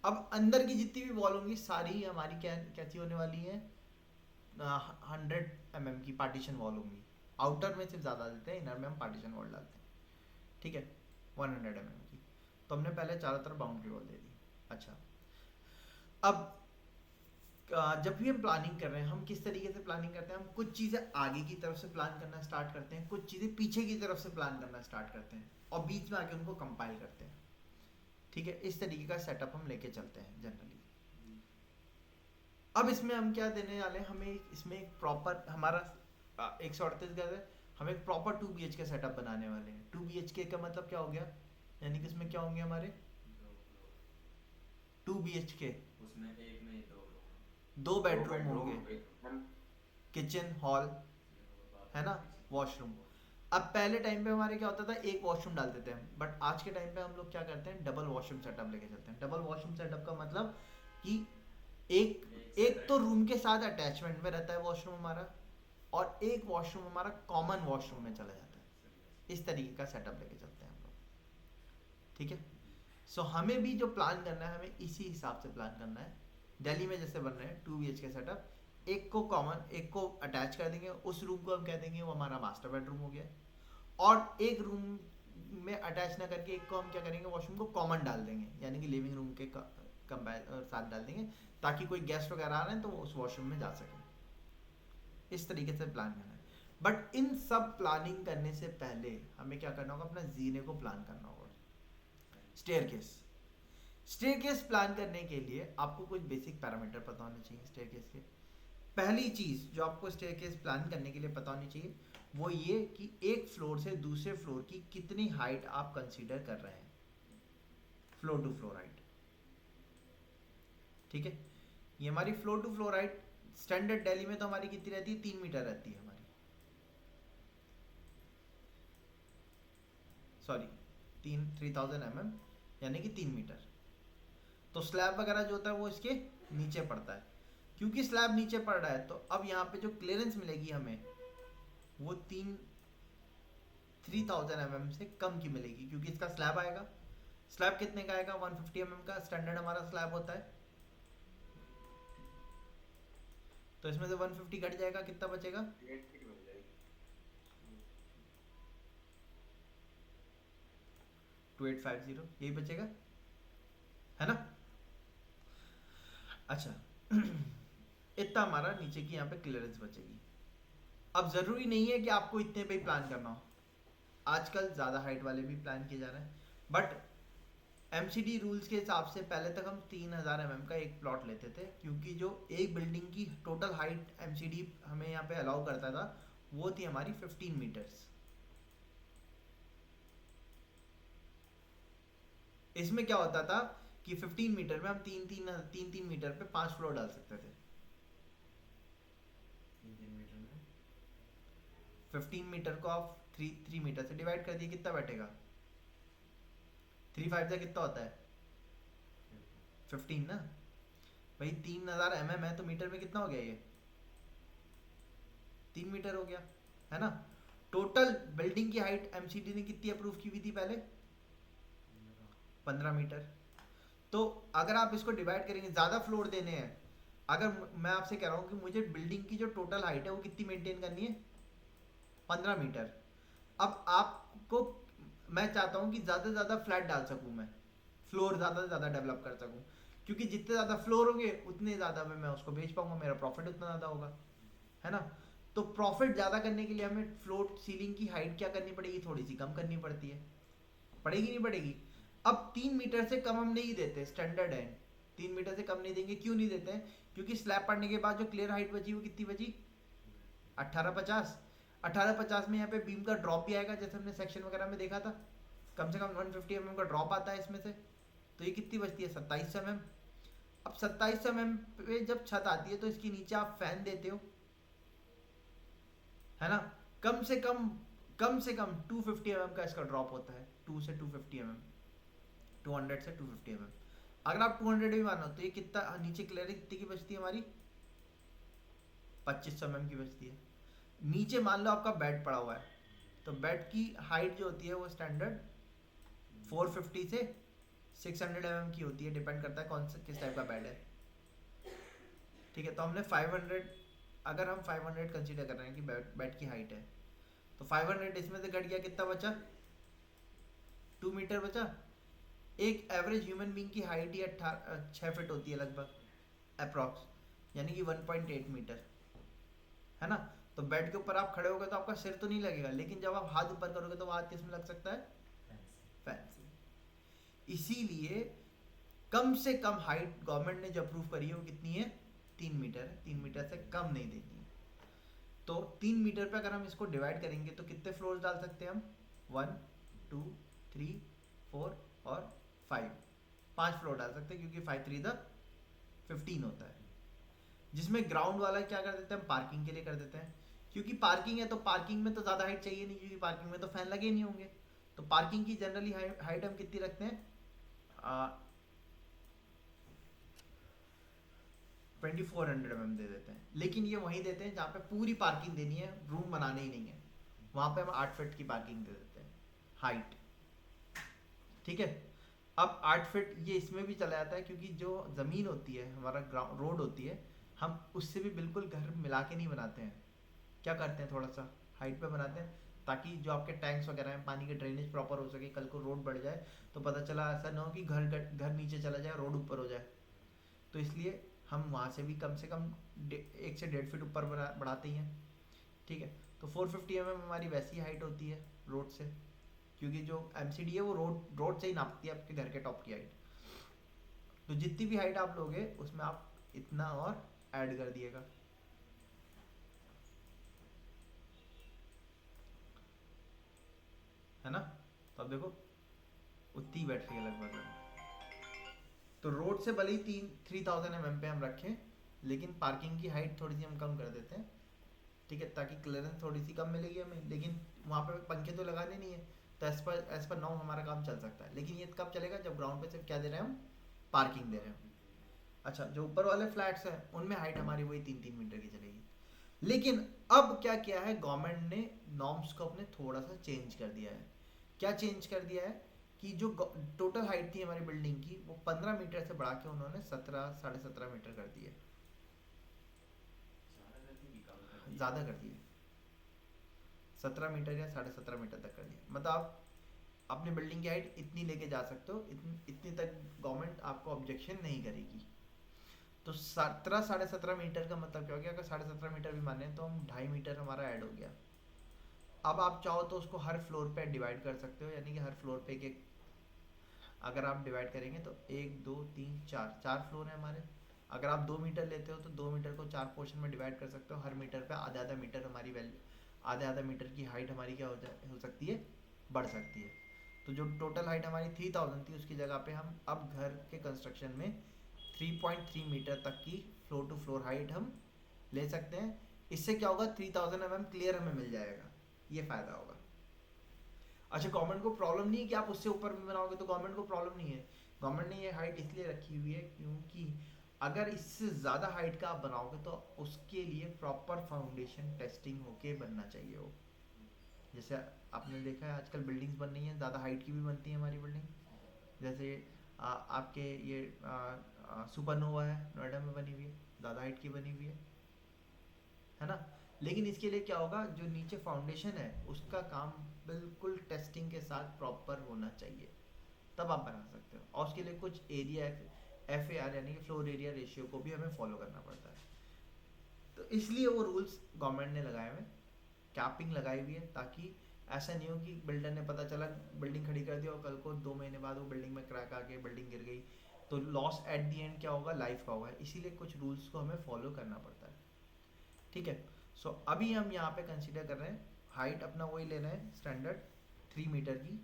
अब अंदर की जितनी भी वॉल होंगी सारी हमारी कैसी होने वाली है, 100 mm की पार्टीशन वॉल होंगी। आउटर में सिर्फ ज़्यादा देते हैं, इनर में हम पार्टीशन वॉल डालते हैं, ठीक है, 100 mm की। तो हमने पहले चारों तरफ बाउंड्री वॉल दे दी। अच्छा, अब जब भी हम प्लानिंग कर रहे हैं, हम किस तरीके से प्लानिंग करते हैं, हम कुछ चीज़ें आगे की तरफ से प्लान करना स्टार्ट करते हैं, कुछ चीज़ें पीछे की तरफ से प्लान करना स्टार्ट करते हैं, और बीच में आके उनको कंपाइल करते हैं, ठीक है। इस तरीके का सेटअप हम लेके चलते हैं जनरली। अब इसमें हम क्या देने वाले हैं, हमें इसमें एक प्रॉपर हमारा 138 गज है, हम एक प्रॉपर 2 BHK सेटअप बनाने वाले हैं। 2 BHK का मतलब क्या हो गया, यानी कि इसमें क्या होंगे हमारे 2 BHK, उसमें एक में दो लोग, 2 बेडरूम होंगे, एक किचन हॉल है ना, वॉशरूम। अब पहले टाइम पे हमारे क्या होता था, एक वॉशरूम डालते थे हम, बट आज के टाइम पे हम लोग क्या करते हैं, डबल वॉशरूम सेटअप लेके चलते हैं। डबल वॉशरूम सेटअप का मतलब कि एक तो रूम के साथ अटैचमेंट में रहता है वॉशरूम हमारा, और एक वॉशरूम हमारा कॉमन वॉशरूम में चला जाता है। इस तरीके का सेटअप लेके चलते हैं हम लोग, ठीक है। सो हमें भी जो प्लान करना है, हमें इसी हिसाब से प्लान करना है। दिल्ली में जैसे बन रहे हैं 2 BHK सेटअप, एक को कॉमन, एक को अटैच कर देंगे, उस रूम को हम कह देंगे वो हमारा मास्टर बेडरूम हो गया, और एक रूम में अटैच ना करके एक को हम क्या करेंगे, वॉशरूम को कॉमन डाल देंगे, यानी कि लिविंग रूम के साथ डाल देंगे, ताकि कोई गेस्ट वगैरह आ रहे हैं तो वो उस वॉशरूम में जा सके। इस तरीके से प्लान करना है। बट इन सब प्लानिंग करने से पहले हमें क्या करना होगा, अपना जीने को प्लान करना होगा। स्टेयरकेस प्लान करने के लिए आपको कुछ बेसिक पैरामीटर पता होने चाहिए स्टेयरकेस के। पहली चीज जो आपको स्टेयरकेस प्लान करने के लिए पता होनी चाहिए वो ये कि एक फ्लोर से दूसरे फ्लोर की कितनी हाइट आप कंसीडर कर रहे हैं, फ्लोर टू फ्लोर हाइट, ठीक है। ये हमारी floor to floor height standard Delhi में तो हमारी कितनी रहती है, 3 मीटर रहती है हमारी, सॉरी 3000 mm, यानी कि 3 मीटर। तो स्लैब वगैरह जो होता है वो इसके नीचे पड़ता है। क्योंकि स्लैब नीचे पड़ रहा है तो अब यहाँ पे जो क्लियरेंस मिलेगी हमें वो 3000 mm से कम की मिलेगी, क्योंकि इसका स्लैब आएगा। स्लैब कितने का आएगा, 150 mm का स्टैंडर्ड हमारा स्लैब होता है, तो इसमें से 150 घट जाएगा, कितना बचेगा, 2850, यही बचेगा, है ना। अच्छा इतना हमारा नीचे की यहाँ पे क्लियरेंस बचेगी। अब जरूरी नहीं है कि आपको इतने पे ही प्लान करना हो, आजकल ज्यादा हाइट वाले भी प्लान किए जा रहे हैं, बट एमसीडी रूल्स के हिसाब से पहले तक हम 3000 mm का एक प्लॉट लेते थे, क्योंकि जो एक बिल्डिंग की टोटल हाइट एमसीडी हमें यहाँ पे अलाउ करता था वो थी हमारी 15 मीटर्स। इसमें क्या होता था कि 15 मीटर में हम 3 मीटर पे 5 फ्लोर डाल सकते थे। 15 मीटर को आप 3 मीटर से डिवाइड कर दिए, कितना बैठेगा, 3 5 से कितना होता है 15 ना भाई, 3000 mm है तो मीटर में कितना हो गया, ये 3 मीटर हो गया, है ना। टोटल बिल्डिंग की हाइट एमसीडी ने कितनी अप्रूव की हुई थी पहले, 15 मीटर। तो अगर आप इसको डिवाइड करेंगे, ज्यादा फ्लोर देने हैं, अगर मैं आपसे कह रहा हूँ कि मुझे बिल्डिंग की जो टोटल हाइट है वो कितनी मेंटेन करनी है, 15 मीटर। अब आपको मैं चाहता हूँ कि ज़्यादा से ज़्यादा फ्लैट डाल सकूँ, मैं फ्लोर ज़्यादा से ज़्यादा डेवलप कर सकूँ, क्योंकि जितने ज़्यादा फ्लोर होंगे उतने ज़्यादा मैं उसको बेच पाऊँगा, मेरा प्रॉफिट उतना ज़्यादा होगा, है ना। तो प्रॉफिट ज़्यादा करने के लिए हमें फ्लोर सीलिंग की हाइट क्या करनी पड़ेगी, थोड़ी सी कम करनी पड़ती है, पड़ेगी नहीं पड़ेगी। अब 3 मीटर से कम हम नहीं देते, स्टैंडर्ड है 3 मीटर से कम नहीं देंगे। क्यों नहीं देते हैं, क्योंकि स्लैब पड़ने के बाद जो क्लियर हाइट बची वो कितनी बची, 1850। 1850 में यहाँ पे बीम का ड्रॉप भी आएगा, जैसे हमने सेक्शन वगैरह में देखा था, कम से कम 150 mm का ड्रॉप आता है इसमें से, तो ये कितनी बचती है, 27 mm। अब 27 mm पे जब छत आती है तो इसके नीचे आप फैन देते हो, है ना। कम से कम 250 mm का इसका ड्रॉप होता है, 2 से 250 mm, 200 से 250 mm। अगर आप 200 भी मानो तो ये कितना नीचे क्लियरिंग कितनी की बचती है हमारी, 2500 mm की बचती है। नीचे मान लो आपका बेड पड़ा हुआ है, तो बेड की हाइट जो होती है वो स्टैंडर्ड 450 से 600 mm की होती है, डिपेंड करता है कौन सा किस टाइप का बेड है, ठीक है। तो हमने 500, अगर हम 500 कंसीडर कर रहे हैं कि बेड की हाइट है, तो 500 इसमें से घट गया, कितना बचा, 2 मीटर बचा। एक एवरेज ह्यूमन बीइंग की हाइट ही 6 फीट होती है लगभग अप्रॉक्स, यानी कि 1.8 मीटर, है ना। तो बेड के ऊपर आप खड़े होगे तो आपका सिर तो नहीं लगेगा, लेकिन जब आप हाथ ऊपर करोगे तो वो हाथ किस में लग सकता है, फैन से। इसीलिए कम से कम हाइट गवर्नमेंट ने जो अप्रूव करी है वो कितनी है, 3 मीटर है, 3 मीटर से कम नहीं देनी है। तो 3 मीटर पे अगर हम इसको डिवाइड करेंगे तो कितने फ्लोर्स डाल सकते हैं हम? 1 2 3 4 और 5, 5 फ्लोर डाल सकते हैं, क्योंकि 5 3 15 होता है। जिसमें ग्राउंड वाला क्या कर देते हैं हम? पार्किंग के लिए कर देते हैं, क्योंकि पार्किंग है तो पार्किंग में तो ज़्यादा हाइट चाहिए नहीं, क्योंकि पार्किंग में तो फैन लगे नहीं होंगे। तो पार्किंग की जनरली हाइट हम कितनी रखते हैं? 2400 दे देते हैं। लेकिन ये वहीं देते हैं जहाँ पे पूरी पार्किंग देनी है, रूम बनाने ही नहीं है, वहाँ पे हम 8 फीट की पार्किंग दे देते हैं हाइट। ठीक है, अब 8 फीट ये इसमें भी चला जाता है, क्योंकि जो ज़मीन होती है हमारा ग्राउंड रोड होती है, हम उससे भी बिल्कुल घर मिला के नहीं बनाते हैं। क्या करते हैं, थोड़ा सा हाइट पे बनाते हैं, ताकि जो आपके टैंक्स वगैरह हैं, पानी के ड्रेनेज प्रॉपर हो सके। कल को रोड बढ़ जाए तो पता चला ऐसा ना हो कि घर नीचे चला जाए, रोड ऊपर हो जाए। तो इसलिए हम वहाँ से भी कम से कम 1 से 1.5 फीट ऊपर बढ़ाते ही हैं। ठीक है, तो 450 हमारी वैसी हाइट होती है रोड से, क्योंकि जो MCD है वो रोड से ही नापती है आपके घर के टॉप की हाइट। तो जितनी भी हाइट आप लोगे उसमें आप इतना और ऐड कर दिएगा। है ना? तो अब देखो उतनी बैठ रही है लगभग। तो रोड से भले ही 3000 mm पे हम रखें, लेकिन पार्किंग की हाइट थोड़ी सी हम कम कर देते हैं। ठीक है, ताकि क्लियरेंस थोड़ी सी कम मिलेगी हमें, लेकिन वहाँ पे पंखे तो लगाने नहीं है, तो एज पर 9 हमारा काम चल सकता है। लेकिन ये कब चलेगा? जब ग्राउंड पे सिर्फ क्या दे रहे हैं हम? पार्किंग दे रहे हैं। अच्छा, जो ऊपर वाले फ्लैट्स हैं उनमें हाइट हमारी वही 3-3 मीटर की चलेगी। लेकिन अब क्या किया है गवर्नमेंट ने? नॉर्म्स को अपने थोड़ा सा चेंज कर दिया है। क्या चेंज कर दिया है कि जो टोटल हाइट थी हमारी बिल्डिंग की, वो 15 मीटर से बढ़ा के उन्होंने 17-17.5 मीटर कर दी है। ज़्यादा कर दी है, 17 मीटर या 17.5 मीटर तक कर दिया। मतलब आप अपने बिल्डिंग की हाइट इतनी लेके जा सकते हो, इतनी तक गवर्नमेंट आपको ऑब्जेक्शन नहीं करेगी। तो 17-17.5 मीटर का मतलब क्या हो गया? अगर 17.5 मीटर भी माने तो हम 2.5 मीटर हमारा ऐड हो गया। अब आप चाहो तो उसको हर फ्लोर पे डिवाइड कर सकते हो, यानी कि हर फ्लोर पे एक अगर आप डिवाइड करेंगे तो 1 2 3 4 फ्लोर है हमारे। अगर आप 2 मीटर लेते हो तो 2 मीटर को 4 पोर्शन में डिवाइड कर सकते हो। हर मीटर पे आधा आधा मीटर हमारी वैल्यू, आधा आधा मीटर की हाइट हमारी क्या हो सकती है? बढ़ सकती है। तो जो टोटल हाइट हमारी 3000 थी, उसकी जगह पे हम अब घर के कंस्ट्रक्शन में 3.3 मीटर तक की फ्लोर टू फ्लोर हाइट हम ले सकते हैं। इससे क्या होगा? 3000 mm क्लियर हमें मिल जाएगा, ये फ़ायदा होगा। अच्छा, गवर्नमेंट को प्रॉब्लम नहीं है कि आप उससे ऊपर में बनाओगे, तो गवर्नमेंट को प्रॉब्लम नहीं है। गवर्नमेंट ने ये हाइट इसलिए रखी हुई है क्योंकि अगर इससे ज़्यादा हाइट का आप बनाओगे तो उसके लिए प्रॉपर फाउंडेशन टेस्टिंग होके बनना चाहिए वो। जैसे आपने देखा है आजकल बिल्डिंग्स बन रही हैं, ज़्यादा हाइट की भी बनती है हमारी बिल्डिंग। जैसे आपके ये सुपरनोवा है, नोएडा में बनी हुई है, ज़्यादा हाइट की बनी हुई है ना? लेकिन इसके लिए क्या होगा? जो नीचे फाउंडेशन है उसका काम बिल्कुल टेस्टिंग के साथ प्रॉपर होना चाहिए, तब आप बना सकते हो। और उसके लिए कुछ एरिया FAR यानी कि फ्लोर एरिया रेशियो को भी हमें फॉलो करना पड़ता है। तो इसलिए वो रूल्स गवर्नमेंट ने लगाए हुए, कैपिंग लगाई हुई है, ताकि ऐसा नहीं हो कि बिल्डर ने पता चला बिल्डिंग खड़ी कर दी और कल को 2 महीने बाद वो बिल्डिंग में क्रैक आ गया, बिल्डिंग गिर गई, तो लॉस एट दी एंड क्या होगा? लाइफ का होगा। इसीलिए कुछ रूल्स को हमें फॉलो करना पड़ता है। ठीक है, सो अभी हम यहाँ पे कंसीडर कर रहे हैं हाइट अपना वही लेना है स्टैंडर्ड 3 मीटर की।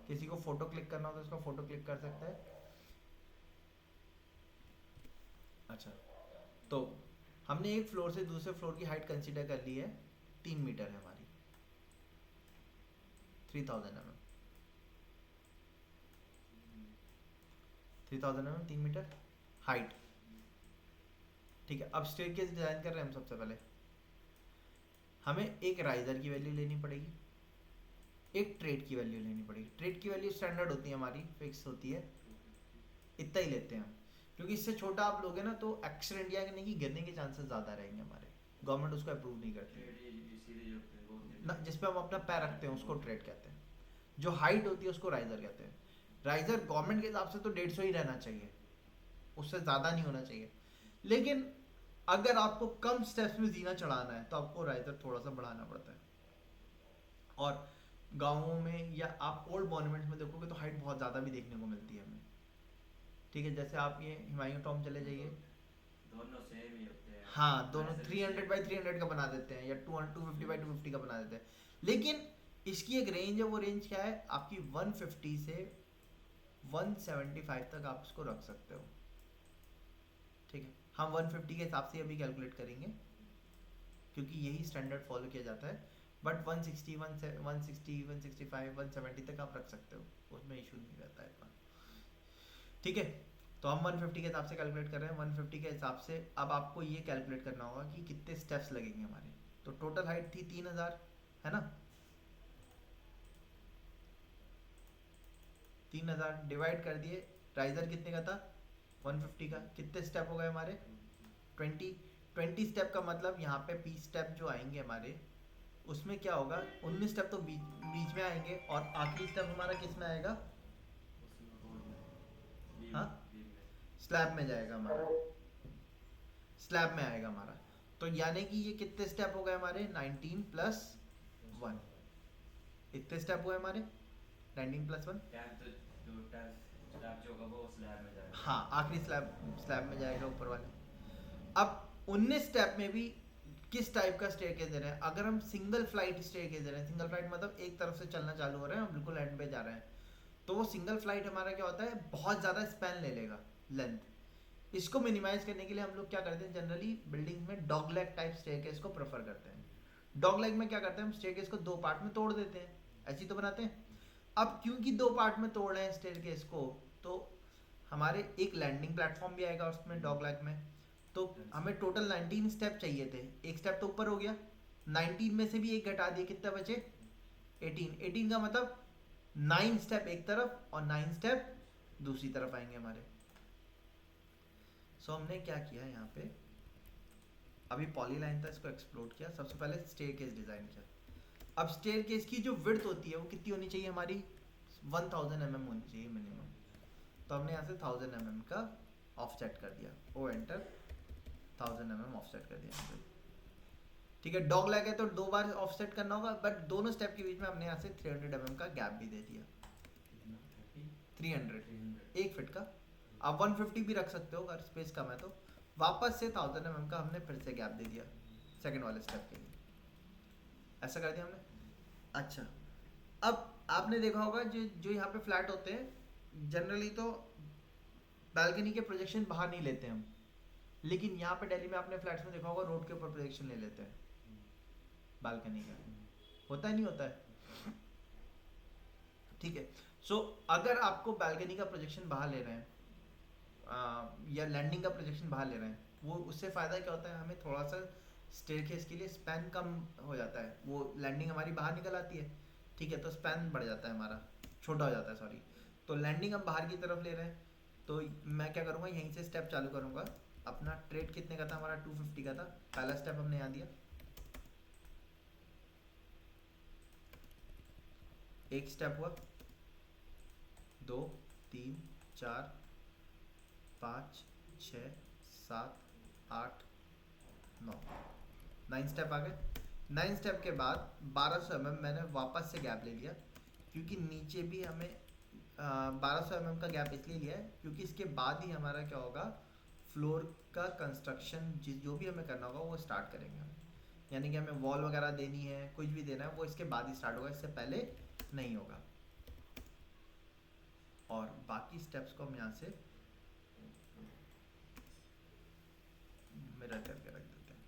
किसी को फोटो क्लिक करना हो तो उसका फोटो क्लिक कर सकता है। अच्छा, तो हमने एक फ्लोर से दूसरे फ्लोर की हाइट कंसीडर कर ली है, 3 मीटर है हमारी, 3000 mm, 3000 mm 3 मीटर हाइट। ठीक है, अब स्टेयरकेस डिजाइन कर रहे हैं हम। सबसे पहले हमें एक राइजर की वैल्यू लेनी पड़ेगी, एक ट्रेड की वैल्यू लेनी पड़ेगी। ट्रेड की वैल्यू स्टैंडर्ड होती है हमारी, फिक्स होती है, इतना ही लेते हैं हम, क्योंकि इससे छोटा आप लोगे ना तो एक्सीडेंट या नहीं कि गिरने के चांसेस ज़्यादा रहेंगे हमारे। गवर्नमेंट उसको अप्रूव नहीं करती ना, जिसपे हम अपना पैर रखते हैं उसको ट्रेड कहते हैं। जो हाइट होती है उसको राइजर कहते हैं। राइजर गवर्नमेंट के हिसाब से तो 150 ही रहना चाहिए, उससे ज़्यादा नहीं होना चाहिए। लेकिन अगर आपको कम स्टेप्स में जीना चढ़ाना है तो आपको राइजर थोड़ा सा बढ़ाना पड़ता है। और गाँवों में या आप ओल्ड मॉन्यूमेंट्स में देखोगे तो हाइट बहुत ज़्यादा भी देखने को मिलती है हमें। ठीक है, जैसे आप ये हुमायूं टॉम चले जाइए, दोनों सेम ही होते हैं। हाँ दोनों वैसे भी 300 same। बाई 300 का बना देते हैं या 250 बाई 250 का बना देते हैं। लेकिन इसकी एक रेंज है, वो रेंज क्या है आपकी 150 से 175 तक आप इसको रख सकते हो। ठीक है, हम 150 के हिसाब से अभी कैलकुलेट करेंगे क्योंकि यही स्टैंडर्ड फॉलो किया जाता है। बट 160 160 165 170 तक आप रख सकते हो, उसमें इशू नहीं रहता है इतना। ठीक है, तो हम 150 के हिसाब से कैलकुलेट कर रहे हैं। 150 के हिसाब से अब आपको ये कैलकुलेट करना होगा कि कितने स्टेप्स लगेंगे हमारे। तो टोटल हाइट थी 3000, है ना। 3000 डिवाइड कर दिए, राइजर कितने का था 150 का, कितने स्टेप हो गए हमारे 20। 20 स्टेप का मतलब यहाँ पे 20 स्टेप जो आएंगे हमारे, उसमें क्या होगा 19 स्टेप तो बीच बीच में आएंगे और आखिरी स्टेप हमारा किस में आएगा, उसमें बोर्ड में बीम हाँ बीम में। स्लैब में जाएगा हमारा, स्लैब में आएगा हमारा। तो यानी कि ये कितने स्टेप हो गए हमारे 19 प्लस 1, इतने स्टेप हुए हमारे 19 प्लस 1। टैप तो जो टैप स्लैब जो होगा वो स्लैब में जाएगा। हाँ आखिरी स्लैब स्लैब में जाएगा ऊपर वाले। अब 19 स्टेप में भी किस टाइप का स्टेयरकेस दे रहे हैं। अगर हम सिंगल फ्लाइट स्टेयरकेस दे रहे हैं, सिंगल फ्लाइट मतलब एक तरफ से चलना चालू हो रहे हैं और बिल्कुल एंड पे जा रहे हैं, तो वो सिंगल फ्लाइट हमारा क्या होता है बहुत ज़्यादा स्पैन ले लेगा, लेंथ। इसको मिनिमाइज करने के लिए हम लोग क्या करते हैं जनरली बिल्डिंग में डॉग लेग टाइप स्टेयरकेस को प्रेफर करते हैं। डॉग लेग में क्या करते हैं हम स्टेयरकेस को दो पार्ट में तोड़ देते हैं, ऐसी तो बनाते हैं। अब क्योंकि दो पार्ट में तोड़ रहे हैं स्टेयरकेस को, तो हमारे एक लैंडिंग प्लेटफॉर्म भी आएगा उसमें डॉग लेग में। तो हमें टोटल 19 स्टेप चाहिए थे, एक स्टेप तो ऊपर हो गया, 19 में से भी एक घटा दिए, कितना बचे 18। 18 का मतलब 9 स्टेप एक तरफ और 9 स्टेप दूसरी तरफ आएंगे हमारे। सो हमने क्या किया यहाँ पे, अभी पॉलीलाइन था इसको एक्सप्लोड किया, सबसे पहले स्टेयरकेस डिजाइन किया। अब स्टेयरकेस की जो विड्थ होती है वो कितनी होनी चाहिए हमारी 1000 mm होनी चाहिए मिनिमम। तो हमने यहाँ से 1000 mm का ऑफसेट कर दिया, ओ एंटर 1000 mm ऑफसेट कर दिया हमने। ठीक है, डॉग लेग है तो दो बार ऑफसेट करना होगा, बट दोनों स्टेप के बीच में हमने यहाँ से 300 mm का गैप भी दे दिया। कितना 30 300 300 एक फिट का, आप 150 भी रख सकते हो अगर स्पेस कम है तो। वापस से 1000 mm का हमने फिर से गैप दे दिया सेकंड वाले स्टेप के लिए, ऐसा कर दिया हमने। अच्छा, अब आपने देखा होगा जो जो यहाँ पे फ्लैट होते हैं जनरली तो बालकनी के प्रोजेक्शन बाहर नहीं लेते हम, लेकिन यहाँ पे दिल्ली में आपने फ्लैट्स में देखा होगा रोड के ऊपर प्रोजेक्शन ले लेते हैं बालकनी का, होता है नहीं होता है। ठीक है, सो अगर आपको बालकनी का प्रोजेक्शन बाहर ले रहे हैं या लैंडिंग का प्रोजेक्शन बाहर ले रहे हैं, वो उससे फ़ायदा क्या होता है हमें थोड़ा सा स्टेयरकेस के लिए स्पैन कम हो जाता है, वो लैंडिंग हमारी बाहर निकल आती है। ठीक है, तो स्पैन बढ़ जाता है हमारा, छोटा हो जाता है सॉरी। तो लैंडिंग हम बाहर की तरफ ले रहे हैं, तो मैं क्या करूँगा यहीं से स्टेप चालू करूँगा। अपना ट्रेड कितने का था हमारा 250 का था, पहला स्टेप हमने यहाँ दिया, एक स्टेप हुआ, 2 3 4 5 6 7 8 9 9 स्टेप आ गए। 9 स्टेप के बाद 1200 mm मैंने वापस से गैप ले लिया, क्योंकि नीचे भी हमें 1200 mm का गैप इसलिए लिया है क्योंकि इसके बाद ही हमारा क्या होगा फ्लोर का कंस्ट्रक्शन जो भी हमें करना होगा वो स्टार्ट करेंगे हम। यानी कि हमें वॉल वगैरह देनी है, कुछ भी देना है वो इसके बाद ही स्टार्ट होगा, इससे पहले नहीं होगा। और बाकी स्टेप्स को हम यहाँ से मिरर करके रख देते हैं,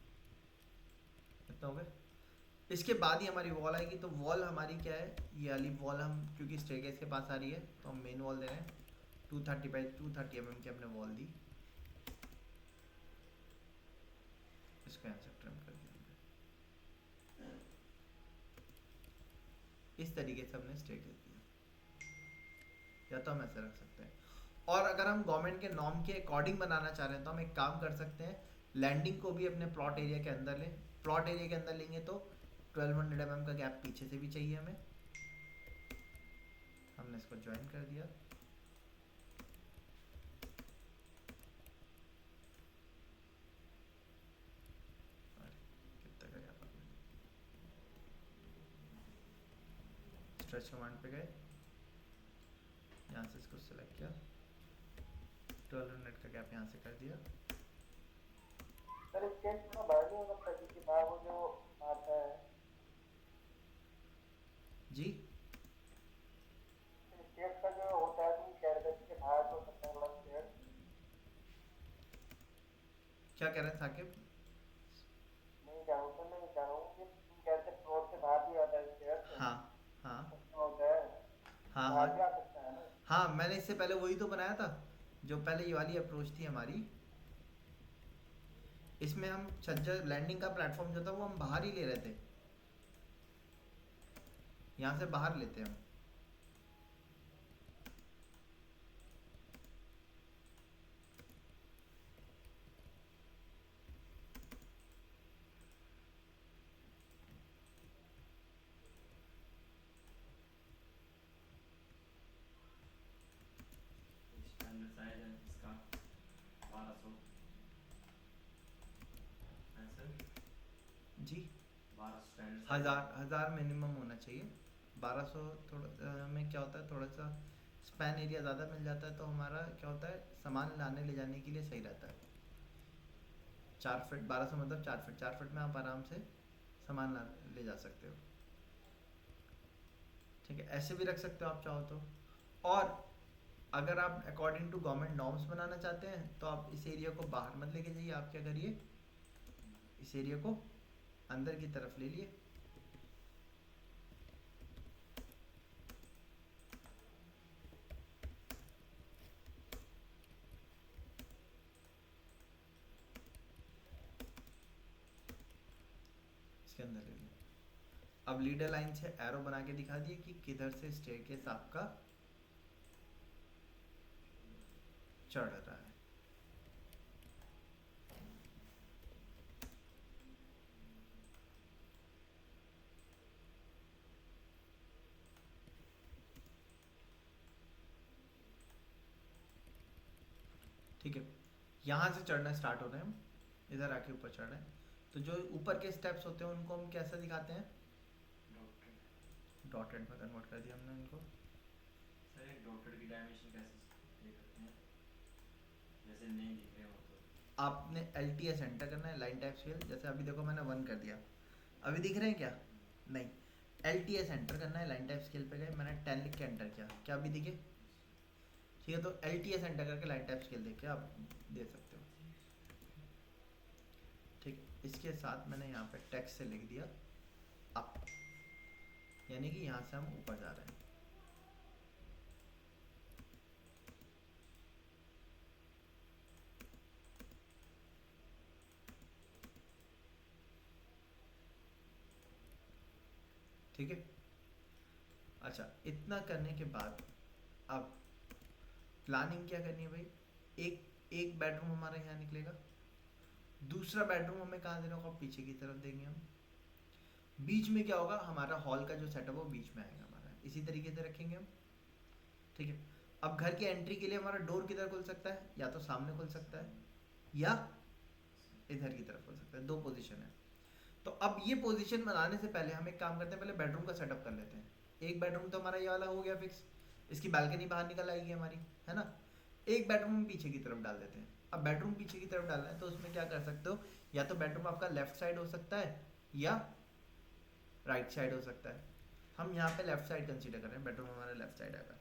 इतना हो गया। इसके बाद ही हमारी वॉल आएगी, तो वॉल हमारी क्या है, ये वाली वॉल हम क्योंकि स्टेयरकेस के पास आ रही है तो हम मेन वॉल दे रहे हैं 230 बाई 230 mm की हमने वॉल दी। इसको यहाँ से ट्रिम कर दिया हमने, इस तरीके से हमने स्टेयरकेस दिया, या तो हम ऐसे रख सकते हैं। और अगर हम गवर्नमेंट के नॉर्म के अकॉर्डिंग बनाना चाह रहे हैं तो हम एक काम कर सकते हैं, लैंडिंग को भी अपने प्लॉट एरिया के अंदर लें। प्लॉट एरिया के अंदर लेंगे तो 1200 mm का गैप पीछे से भी चाहिए हमें, हमने इसको ज्वाइन कर दिया। कितना का गैप आ गया, स्ट्रेच कमांड पे गए, यहाँ से इसको सिलेक्ट किया, 1200 का गैप यहाँ से कर दिया, सर स्केल थोड़ा बड़ा नहीं हो सकता क्योंकि बाहर वो जो आता है जी स्केल का जो होता है तुम कह रहे थे कि बाहर हो सकता है थोड़ा स्केल क्या कह रहे हैं साकिब? नहीं कह रहा हूँ सर मैं कह रहा हूँ कि तुम कह रहे थे फ्लोर से बाहर भी आता है स्केल से हाँ हाँ उसमें होता है हाँ हाँ बाहर भी आ सकता है ना हाँ, मैंने इससे पहले वही तो बनाया था, जो पहले ये वाली अप्रोच थी हमारी। इसमें हम छज्जा लैंडिंग का प्लेटफॉर्म जो था वो हम बाहर ही ले रहे थे, यहाँ से बाहर लेते हैं हम। स्टैंडर्ड साइज है इसका 1200 है सर। जी 1200 स्टैंडर्ड साइज हज़ार है। हज़ार मिनिमम होना चाहिए। 1200 थोड़ा में क्या होता है, थोड़ा सा स्पैन एरिया ज़्यादा मिल जाता है, तो हमारा क्या होता है, सामान लाने ले जाने के लिए सही रहता है। 4 फीट, 1200 मतलब 4 फीट, 4 फीट में आप आराम से सामान ले जा सकते हो। ठीक है, ऐसे भी रख सकते हो आप चाहो तो। और अगर आप अकॉर्डिंग टू गवर्नमेंट नॉर्म्स बनाना चाहते हैं तो आप इस एरिया को बाहर मत लेके जाइए, आप क्या करिए, इस एरिया को अंदर की तरफ ले लिए। इसके अंदर ले लिए। अब लीडर लाइन से एरो बना के दिखा दिए कि किधर से स्टेयरकेस आपका चढ़ रहा है। ठीक है, यहाँ से चढ़ना स्टार्ट हो रहे हैं हम, इधर आके ऊपर चढ़ रहे हैं। तो जो ऊपर के स्टेप्स होते हैं उनको हम कैसे दिखाते हैं, डॉटेड में कन्वर्ट कर दिया हमने इनको। सर एक डॉटेड की डायमेंशन कैसे ये करते हैं, जैसे नहीं दिख रहे हो तो? आपने एल टी एस एंटर करना है, लाइन टाइप स्केल। जैसे अभी देखो मैंने 1 कर दिया, अभी दिख रहे हैं क्या? नहीं। एल टी एस एंटर करना है, लाइन टाइप स्केल पे गए, मैंने 10 लिख के एंटर किया, क्या अभी दिखे? ठीक है, तो एल टी एस एंटर करके लाइन टाइप स्केल देख के आप दे सकते हो। ठीक है, इसके साथ मैंने यहाँ पे टेक्स्ट से लिख दिया अप, यानी कि यहाँ से हम ऊपर जा रहे हैं। ठीक है, अच्छा इतना करने के बाद अब प्लानिंग क्या करनी है भाई। एक एक बेडरूम हमारा यहाँ निकलेगा, दूसरा बेडरूम हमें कहाँ देना होगा, पीछे की तरफ देंगे हम। बीच में क्या होगा, हमारा हॉल का जो सेटअप है वो बीच में आएगा हमारा, इसी तरीके से रखेंगे हम। ठीक है, अब घर की एंट्री के लिए हमारा डोर किधर खुल सकता है, या तो सामने खुल सकता है या इधर की तरफ खुल सकता है, 2 पोजीशन है। तो अब ये पोजीशन बनाने से पहले हम एक काम करते हैं, पहले बेडरूम का सेटअप कर लेते हैं। एक बेडरूम तो हमारा ये वाला हो गया फिक्स, इसकी बालकनी बाहर निकल आएगी हमारी, है ना। एक बेडरूम हम पीछे की तरफ डाल देते हैं। अब बेडरूम पीछे की तरफ डालना है तो उसमें क्या कर सकते हो, या तो बेडरूम आपका लेफ्ट साइड हो सकता है या राइट साइड हो सकता है। हम यहाँ पे लेफ्ट साइड कंसीडर कर रहे हैं, बेडरूम हमारा लेफ्ट साइड आएगा।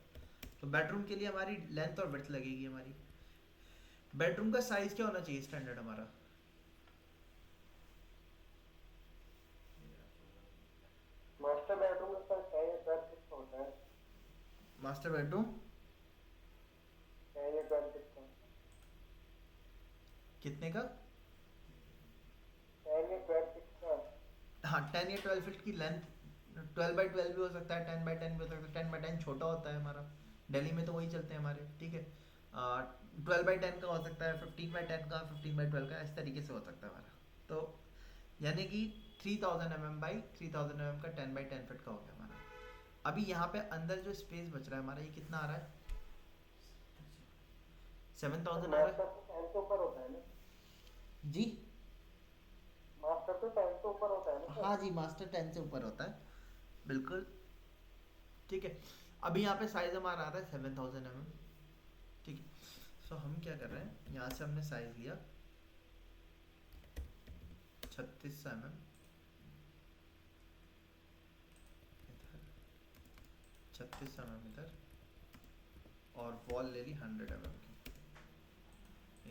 तो बेडरूम के लिए हमारी लेंथ और विड्थ लगेगी हमारी। बेडरूम का साइज क्या होना चाहिए स्टैंडर्ड हमारा, मास्टर बेडरूम में सर 10 या 12 फिट होता है मास्टर बेडरूम 10 या 12 फिट का कितने का? 10 या 12 फिट का हाँ 10 या 12 फीट की लेंथ, 12x12 भी हो सकता है, 10x10 भी हो सकता है। 10x10 छोटा होता है हमारा, दिल्ली में तो वही चलते हैं हमारे। ठीक है, 12x10 का हो सकता है, 15x10 का, 15x12 का, इस तरीके से हो सकता है हमारा। तो यानी कि 3000 mm बाई 3000 mm का 10x10 फीट का हो गया हमारा। अभी यहाँ पे अंदर जो स्पेस बच रहा है हमारा, ये कितना आ रहा है, 7000 आ रहा मास्टर तो 10 से ऊपर होता है ना है जी। मास्टर तो 10 से ऊपर होता है ना सर हाँ जी, मास्टर 10 से ऊपर होता है, बिल्कुल। ठीक है, अभी यहाँ पे साइज हमारा आ रहा है 7000 mm। ठीक है, सो हम क्या कर रहे हैं, यहाँ से हमने साइज लिया 36 mm इधर, 36 mm इधर, और वॉल ले ली 100 mm की,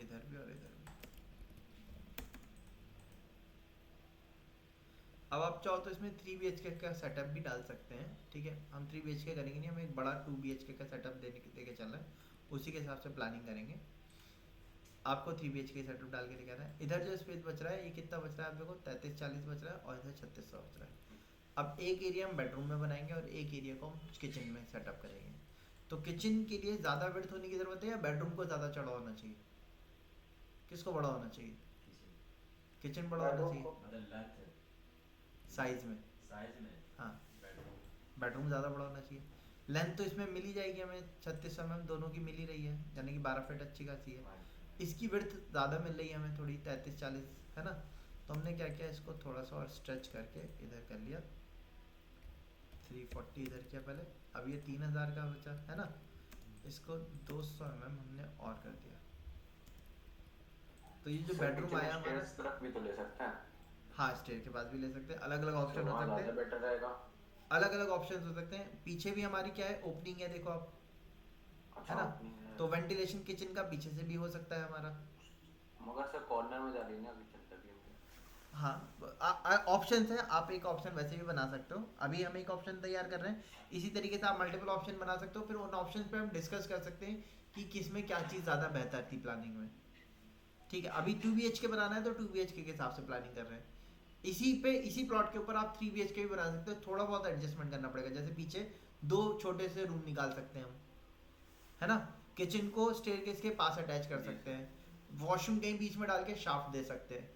इधर भी और इधर भी। अब आप चाहो तो इसमें 3 BHK का सेटअप भी डाल सकते हैं, ठीक है। हम 3 BHK करेंगे नहीं, हम एक बड़ा 2 BHK का सेटअप देके चल रहे हैं, उसी के हिसाब से प्लानिंग करेंगे। आपको 3 BHK सेटअप डाल के दिखाना है। इधर जो स्पेस बच रहा है ये कितना बच रहा है आप देखो, 33-40 बच रहा है, और इधर 3600 बच रहा है। अब एक एरिया हम बेडरूम में बनाएंगे और एक एरिया को हम किचन में सेटअप करेंगे। तो किचन के लिए ज़्यादा विड्थ होने की ज़रूरत है या बेडरूम को ज़्यादा चौड़ा होना चाहिए, किसको बड़ा होना चाहिए? किचन किचन बड़ा होना बेडरूम चाहिए को मतलब लेंथ साइज में। साइज में हाँ, बेडरूम बेडरूम ज़्यादा बड़ा होना चाहिए। लेंथ तो इसमें मिल ही जाएगी हमें, 36 mm दोनों की मिल ही रही है, यानी कि 12 फीट अच्छी खासी है। इसकी विड्थ ज़्यादा मिल रही है हमें थोड़ी, 33-40 है ना। तो हमने क्या किया, इसको थोड़ा सा और स्ट्रेच करके इधर कर लिया, 340 इधर किया पहले। अब ये 3000 का बचा है ना, इसको 200 mm हमने और कर दिया। तो ये जो बेडरूम आया हमारा, तरफ भी तो ले सकते हैं, हाँ स्टेयर के पास भी ले सकते हैं, अलग अलग ऑप्शन हो वहाँ सकते ज़्यादा हैं, बेटर रहेगा। अलग अलग ऑप्शन हो सकते हैं। पीछे भी हमारी क्या है, ओपनिंग है देखो आप, अच्छा है ना। opening है। तो वेंटिलेशन किचन का पीछे से भी हो सकता है हमारा। मगर सर कॉर्नर में जा रही है ना किचन तभी हम। हाँ, ऑप्शन है, आप एक ऑप्शन वैसे भी बना सकते हो। अभी हम एक ऑप्शन तैयार कर रहे हैं, इसी तरीके से आप मल्टीपल ऑप्शन बना सकते हो, फिर उन ऑप्शन पे हम डिस्कस कर सकते हैं कि किस में क्या चीज़ ज़्यादा बेहतर थी प्लानिंग में, ठीक है। अभी 2 BHK बनाना है तो 2 BHK के हिसाब से प्लानिंग कर रहे हैं। इसी प्लॉट के ऊपर आप 3 BHK भी बना सकते हो, थोड़ा बहुत एडजस्टमेंट करना पड़ेगा। जैसे पीछे 2 छोटे से रूम निकाल सकते हैं हम, है ना। किचन को स्टेयरकेस के पास अटैच कर सकते हैं, वॉशरूम कहीं बीच में डाल के शाफ्ट दे सकते हैं,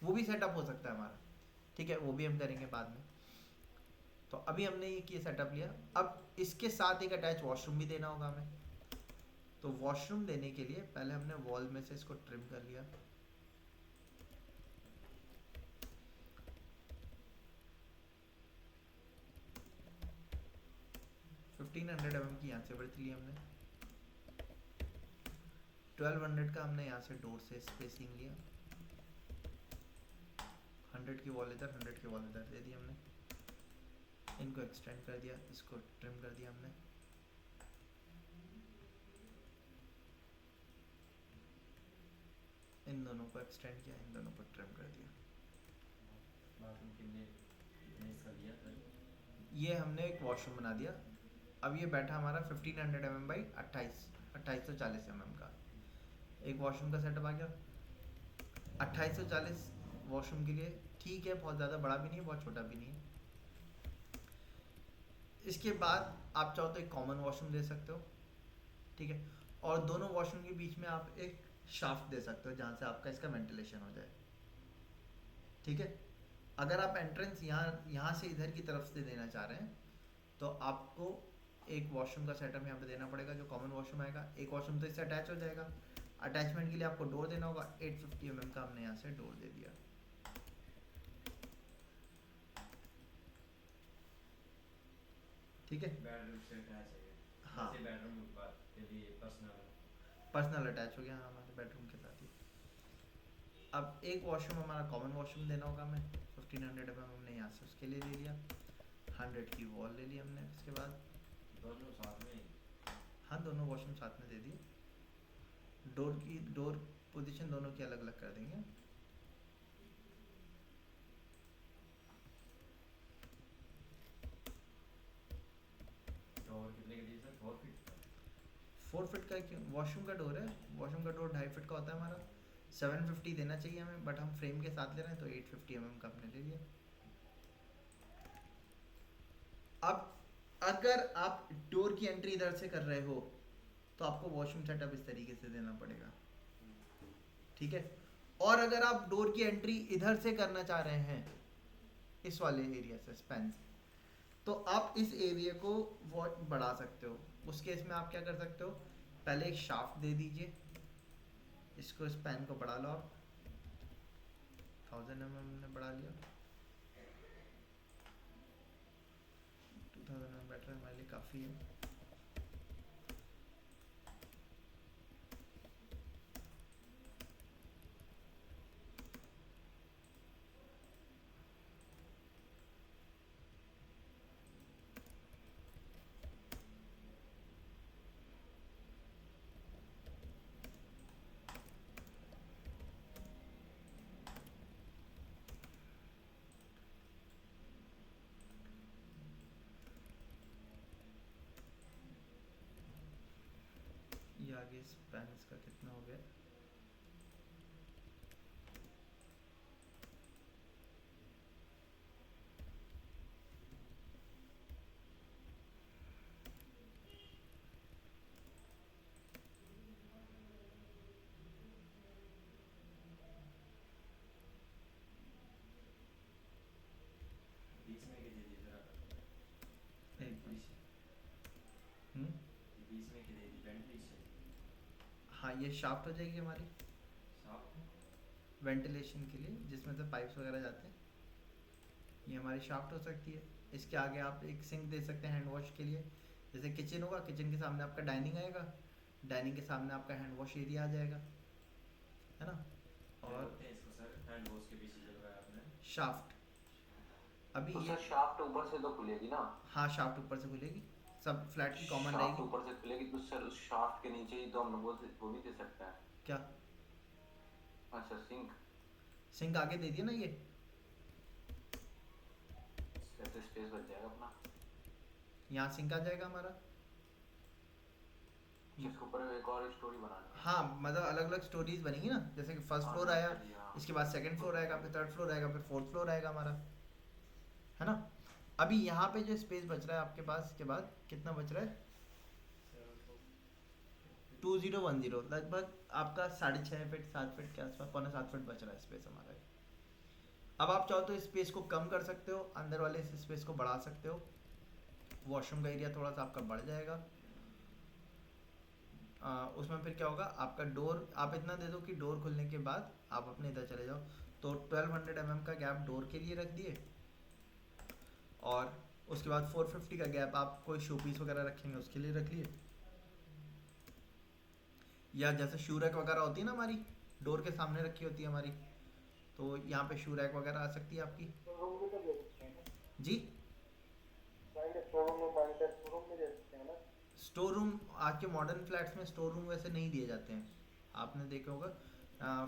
वो भी सेटअप हो सकता है हमारा, ठीक है। वो भी हम करेंगे बाद में। तो अभी हमने ये किया सेटअप लिया, अब इसके साथ एक अटैच वॉशरूम भी देना होगा हमें। तो वॉशरूम देने के लिए पहले हमने वॉल में से इसको ट्रिम कर लिया, फिफ्टीन 100 mm की यहाँ से बढ़ती ली हमने, 1200 का हमने यहाँ से डोर से स्पेसिंग लिया, 100 की वॉल इधर, 100 की वॉल इधर दे दी हमने। इनको एक्सटेंड कर दिया, इसको ट्रिम कर दिया हमने। इन दोनों को एक्सटेंड किया, इन दोनों को ट्रिम कर दिया। बाथरूम कितने इसका लिया सर? ये हमने एक वॉशरूम बना दिया। अब ये बैठा हमारा 1500 mm बाई 2840 mm का एक वॉशरूम का सेटअप आ गया। 2840 वॉशरूम के लिए ठीक है, बहुत ज़्यादा बड़ा भी नहीं है, बहुत छोटा भी नहीं है। इसके बाद आप चाहो तो एक कॉमन वॉशरूम दे सकते हो, ठीक है। और दोनों वॉशरूम के बीच में आप एक शाफ्ट दे सकते हो जहाँ से आपका इसका वेंटिलेशन हो जाए, ठीक है। अगर आप एंट्रेंस यहाँ से इधर की तरफ से देना चाह रहे हैं तो आपको एक वॉशरूम का सेटअप यहाँ पे देना पड़ेगा, जो कॉमन वॉशरूम आएगा। एक वॉशरूम तो इससे अटैच हो जाएगा। अटैचमेंट के लिए आपको डोर देना होगा, 850 mm का हमने यहाँ से डोर दे दिया, ठीक है। बेडरूम से अटैच है ये। हाँ, जैसे बेडरूम के लिए पर्सनल अटैच हो गया हमारे बेडरूम के साथ ही। अब एक वॉशरूम हमारा कॉमन वॉशरूम देना होगा हमें, 1500 mm हमने यहाँ से उसके लिए ले लिया, 100 की वॉल ले ली हमने। उसके बाद दोनों साथ में। हाँ, दोनों वॉशरूम साथ में दे दिए। डोर पोजीशन दोनों की अलग अलग कर देंगे। डोर कितने के दिए सर? 4 फीट? 4 फीट का क्यों, वॉशरूम का डोर है, वॉशरूम का डोर 2.5 फीट का होता है हमारा। 750 देना चाहिए हमें, बट हम फ्रेम के साथ ले रहे हैं तो 850 mm का हमने ले लिया। अब अगर आप डोर की एंट्री इधर से कर रहे हो तो आपको वॉशरूम सेटअप इस तरीके से देना पड़ेगा, ठीक है। और अगर आप डोर की एंट्री इधर से करना चाह रहे हैं, इस वाले एरिया से स्पैन से, तो आप इस एरिया को बढ़ा सकते हो। उस केस में आप क्या कर सकते हो, पहले एक शाफ्ट दे दीजिए, इसको स्पैन को बढ़ा लो आप, 1000 mm ने बढ़ा लिया, 2000 mm बेटर हमारे लिए काफ़ी है। आगे स्पैन इसका कितना हो गया? बीच में की दे दी जरा एक वेंटिलेशन, हम्म बीच में की दे दी वेंटिलेशन। हाँ, ये शाफ्ट हो जाएगी हमारी साफ वेंटिलेशन के लिए, जिसमें से पाइप्स वगैरह जाते हैं। ये हमारी शाफ्ट हो सकती है। इसके आगे आप एक सिंक दे सकते हैं हैंड वॉश के लिए। जैसे किचन होगा, किचन के सामने आपका डाइनिंग आएगा, डाइनिंग के सामने आपका हैंड वॉश एरिया आ जाएगा, है ना। क्या और बोलते हैं इसको सर, हैंड वॉश के पीछे जो लगाया आपने? शाफ्ट। अभी तो ये सर शाफ्ट ऊपर से तो खुलेगी ना? हाँ, शाफ्ट ऊपर से खुलेगी, सब फ्लैट की कॉमन शाफ्ट रहेगी। ऊपर से खुलेगी तो सर उस शाफ्ट के नीचे ही तो हम वो भी दे सकते हैं। क्या? अच्छा सिंक। सिंक आगे दे दिया ना ये। कैसे स्पेस बच जाएगा अपना? यहाँ सिंक आ जाएगा हमारा। इसके ऊपर एक और स्टोरी बनानी है। हाँ, मतलब अलग अलग स्टोरीज बनेंगी ना, जैसे कि फर्स्ट हाँ, फ्लोर आया, जी हाँ। इसके बाद सेकंड फ्लोर आएगा, फिर थर्ड फ्लोर आएगा, फिर फोर्थ फ्लोर आएगा हमारा, है ना। अभी यहाँ पे जो स्पेस बच रहा है आपके पास, इसके बाद कितना बच रहा है? 2010, लगभग आपका 6.5 फीट 7 फीट के आसपास, 6.25 फीट बच रहा है स्पेस हमारा। अब आप चाहो तो स्पेस को कम कर सकते हो, अंदर वाले स्पेस को बढ़ा सकते हो। वॉशरूम का एरिया थोड़ा सा आपका बढ़ जाएगा। उसमें फिर क्या होगा, आपका डोर आप इतना दे दो कि डोर खुलने के बाद आप अपने इधर चले जाओ। तो 1200 mm का गैप डोर के लिए रख दिए, और उसके बाद 450 का गैप आप कोई शो पीस वगैरह रखेंगे उसके लिए रख लिए। या जैसे शू रैक वगैरह होती है ना हमारी, डोर के सामने रखी होती है हमारी, तो यहाँ पे शू रैक वगैरह आ सकती है आपकी। रूम भी तो दे सकते हैं ना? जी, स्टोर रूम में बांध कर स्टोर रूम में दे सकते हैं ना? स्टोर रूम आज के मॉडर्न फ्लैट्स में स्टोर रूम वैसे नहीं दिए जाते हैं, आपने देखा होगा।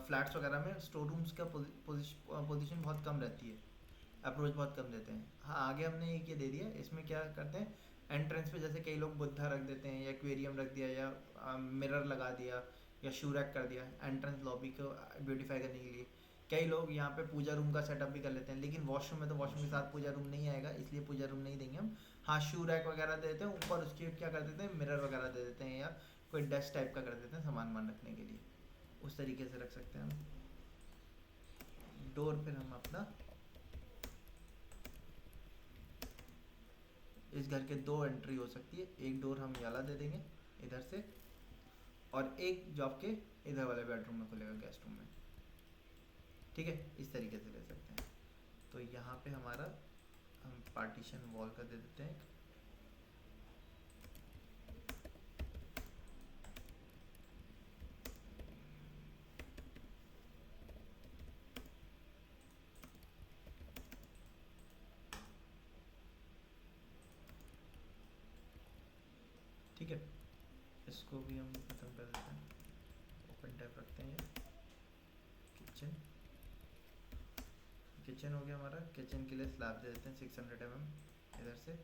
फ्लैट्स वगैरह में स्टोर रूम्स का पोजीशन बहुत कम रहती है, अप्रोच बहुत कम देते हैं। हाँ, आगे हमने एक ये दे दिया, इसमें क्या करते हैं, एंट्रेंस पे जैसे कई लोग बुद्धा रख देते हैं, या एक्वेरियम रख दिया, या मिरर लगा दिया, या शू रैक कर दिया एंट्रेंस लॉबी को ब्यूटीफाई करने के लिए। कई लोग यहाँ पे पूजा रूम का सेटअप भी कर लेते हैं, लेकिन वॉशरूम में तो वॉशरूम के साथ पूजा रूम नहीं आएगा, इसलिए पूजा रूम नहीं देंगे हम। हाँ, शू रैक वगैरह दे देते हैं ऊपर, उसके क्या कर देते हैं, मिरर वगैरह दे देते हैं, या कोई डेस्क टाइप का कर देते हैं सामान वामान रखने के लिए, उस तरीके से रख सकते हैं हम। डोर फिर हम अपना इस घर के 2 एंट्री हो सकती है, एक डोर हम वाला दे देंगे इधर से, और एक जो आपके इधर वाले बेडरूम में खुलेगा, गेस्ट रूम में। ठीक है, इस तरीके से ले सकते हैं। तो यहाँ पे हमारा हम पार्टीशन वॉल का दे देते हैं। ठीक है, इसको भी हम खत्म कर देते हैं, ओपन टाइप रखते हैं। किचन किचन हो गया हमारा। किचन के लिए स्लैब दे देते हैं 600 mm इधर से,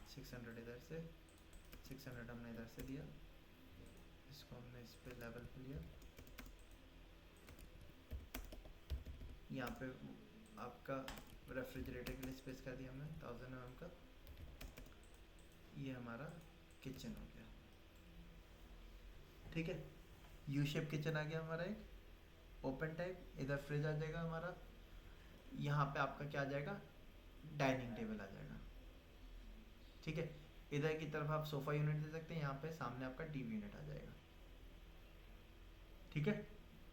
600 इधर से, 600 हमने इधर से दिया, इसको हमने इस पे लेवल पे लिया। यहाँ पे आपका रेफ्रिजरेटर के लिए स्पेस कर दिया हमने 1000 mm का। ये हमारा किचन हो गया। ठीक है, यू शेप किचन आ गया हमारा, एक ओपन टाइप। इधर फ्रिज आ जाएगा हमारा, यहाँ पे आपका क्या आ जाएगा, डाइनिंग टेबल आ जाएगा। ठीक है, इधर की तरफ आप सोफ़ा यूनिट दे सकते हैं, यहाँ पे सामने आपका टीवी यूनिट आ जाएगा। ठीक है,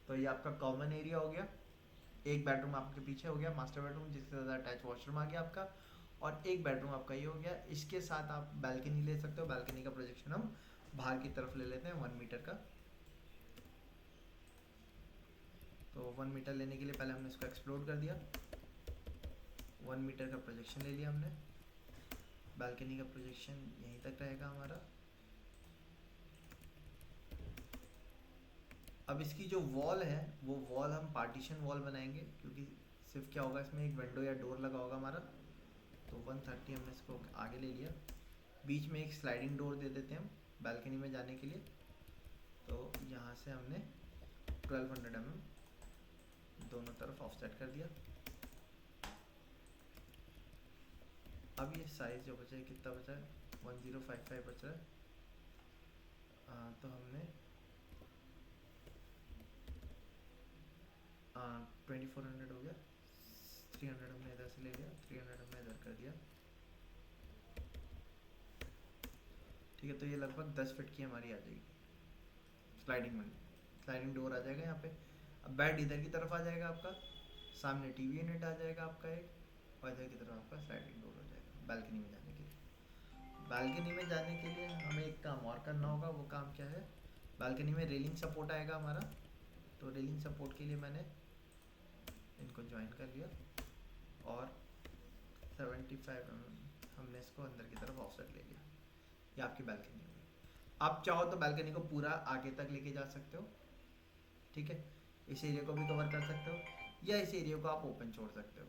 तो ये आपका कॉमन एरिया हो गया। एक बेडरूम आपके पीछे हो गया मास्टर बेडरूम, जिसके साथ अटैच वॉशरूम आ गया आपका, और एक बेडरूम आपका ये हो गया। इसके साथ आप बैल्कनी ले सकते हो, बैल्कनी का प्रोजेक्शन हम बाहर की तरफ ले लेते हैं 1 मीटर का। तो 1 मीटर लेने के लिए पहले हमने इसको एक्सप्लोर कर दिया, 1 मीटर का प्रोजेक्शन ले लिया हमने। बालकनी का प्रोजेक्शन यहीं तक रहेगा हमारा। अब इसकी जो वॉल है, वो वॉल हम पार्टीशन वॉल बनाएंगे, क्योंकि सिर्फ क्या होगा, इसमें एक विंडो या डोर लगा होगा हमारा। तो 130 हमने इसको आगे ले लिया, बीच में एक स्लाइडिंग डोर दे देते हैं हम बालकनी में जाने के लिए। तो यहाँ से हमने 1200 mm दोनों तरफ ऑफसेट कर दिया। अब ये साइज जो बचा है कितना बचा है, 1055 बच रहा है। तो हमने 2400 हो गया, 300 हमने इधर से ले लिया, 300 हमने इधर कर दिया। ठीक है, तो ये लगभग 10 फीट की हमारी आ जाएगी स्लाइडिंग डोर आ जाएगा यहाँ पे। अब बेड इधर की तरफ आ जाएगा आपका, सामने टीवी यूनिट आ जाएगा आपका एक, और इधर की तरफ आपका स्लाइडिंग डोर हो जाएगा बालकनी में जाने के लिए। बालकनी में जाने के लिए हमें एक काम और करना होगा, वो काम क्या है, बालकनी में रेलिंग सपोर्ट आएगा हमारा। तो रेलिंग सपोर्ट के लिए मैंने इनको ज्वाइन कर लिया और 75 हमने इसको अंदर की तरफ ऑफसेट ले लिया। ये आपकी बालकनी होगी। आप चाहो तो बालकनी को पूरा आगे तक लेके जा सकते हो, ठीक है, इस एरिया को भी कवर कर सकते हो, या इस एरिया को आप ओपन छोड़ सकते हो।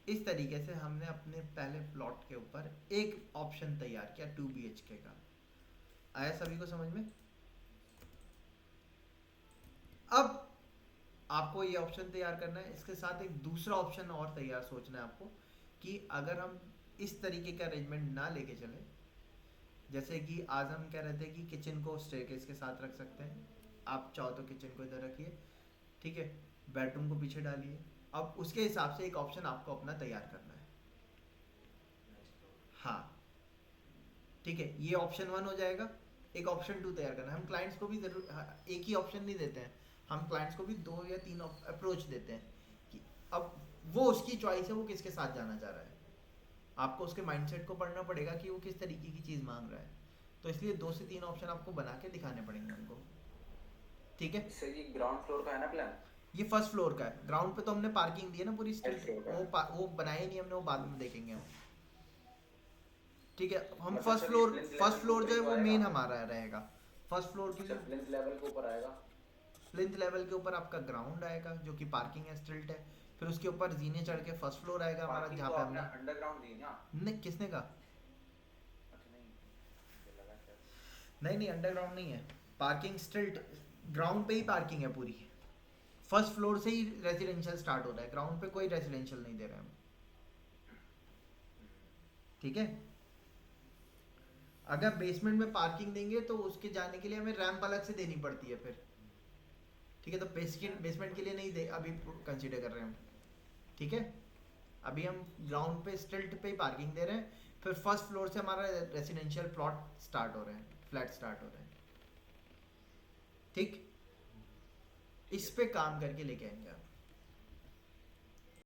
इस तरीके से हमने अपने पहले प्लॉट के ऊपर एक ऑप्शन तैयार किया 2 BHK का। आया सभी को समझ में? अब आपको ये ऑप्शन तैयार करना है, इसके साथ एक दूसरा ऑप्शन और तैयार सोचना है आपको कि अगर हम इस तरीके का अरेंजमेंट ना लेके चले, जैसे कि आज हम कह रहे थे कि किचन को स्टेयरकेस के साथ रख सकते हैं, आप चाहो तो किचन को इधर रखिए, ठीक है, बेडरूम को पीछे डालिए। अब उसके हिसाब से एक ऑप्शन आपको अपना तैयार करना है। हाँ ठीक है, ये ऑप्शन 1 हो जाएगा। एक ऑप्शन 2 तैयार करना है। हम क्लाइंट्स को भी जरूर एक ही ऑप्शन नहीं देते हैं, हम क्लाइंट्स को भी 2 या 3 अप्रोच देते हैं कि अब वो उसकी चॉइस है, वो किसके साथ जाना चाह रहा है। आपको उसके माइंडसेट को पढ़ना पड़ेगा कि वो किस तरीके की चीज़ मांग रहा है, तो इसलिए 2 से 3 ऑप्शन आपको बना के दिखाने पड़ेंगे उनको, ठीक है। सर ये ग्राउंड फ्लोर का है ना प्लान? ये फर्स्ट फ्लोर का है। ग्राउंड पे तो हमने पार्किंग दी है ना पूरी स्ट्रीट, First floor का वो बनाई नहीं हमने, वो बाद में देखेंगे हम, ठीक है। हम मतलब फर्स्ट सर फ्लोर ये फर्स्ट फ्लोर जो है वो आएगा? मेन हमारा रहेगा। फर्स्ट फ्लोर के सर लिए प्लिंथ लेवल के ऊपर आएगा? प्लिंथ लेवल के ऊपर आपका ग्राउंड आएगा जो कि पार्किंग है, स्ट्रीट है, फिर उसके ऊपर जीने चढ़ के फर्स्ट फ्लोर आएगा हमारा, पार्किंग जहाँ तो पे आपने हमने अंडरग्राउंड दी ना? नहीं, किसने कहा? अच्छा नहीं, मुझे लगा शायद। नहीं अंडरग्राउंड नहीं है, पार्किंग स्ट्रीट ग्राउंड पे ही पार्किंग है पूरी। फर्स्ट फ्लोर से ही रेजिडेंशियल स्टार्ट हो रहा है, ग्राउंड पे कोई रेजिडेंशियल नहीं दे रहे हम, ठीक है। अगर बेसमेंट में पार्किंग देंगे तो उसके जाने के लिए हमें रैंप अलग से देनी पड़ती है फिर, ठीक है। तो बेसमेंट के लिए नहीं दे अभी कंसीडर कर रहे हैं हम, ठीक है। अभी हम ग्राउंड पे स्टिल्ट पे ही पार्किंग दे रहे हैं, फिर फर्स्ट फ्लोर से हमारा रेसिडेंशियल प्लॉट स्टार्ट हो रहे हैं, फ्लैट स्टार्ट हो रहे हैं, ठीक। इस पे काम करके लेके आएंगे आप।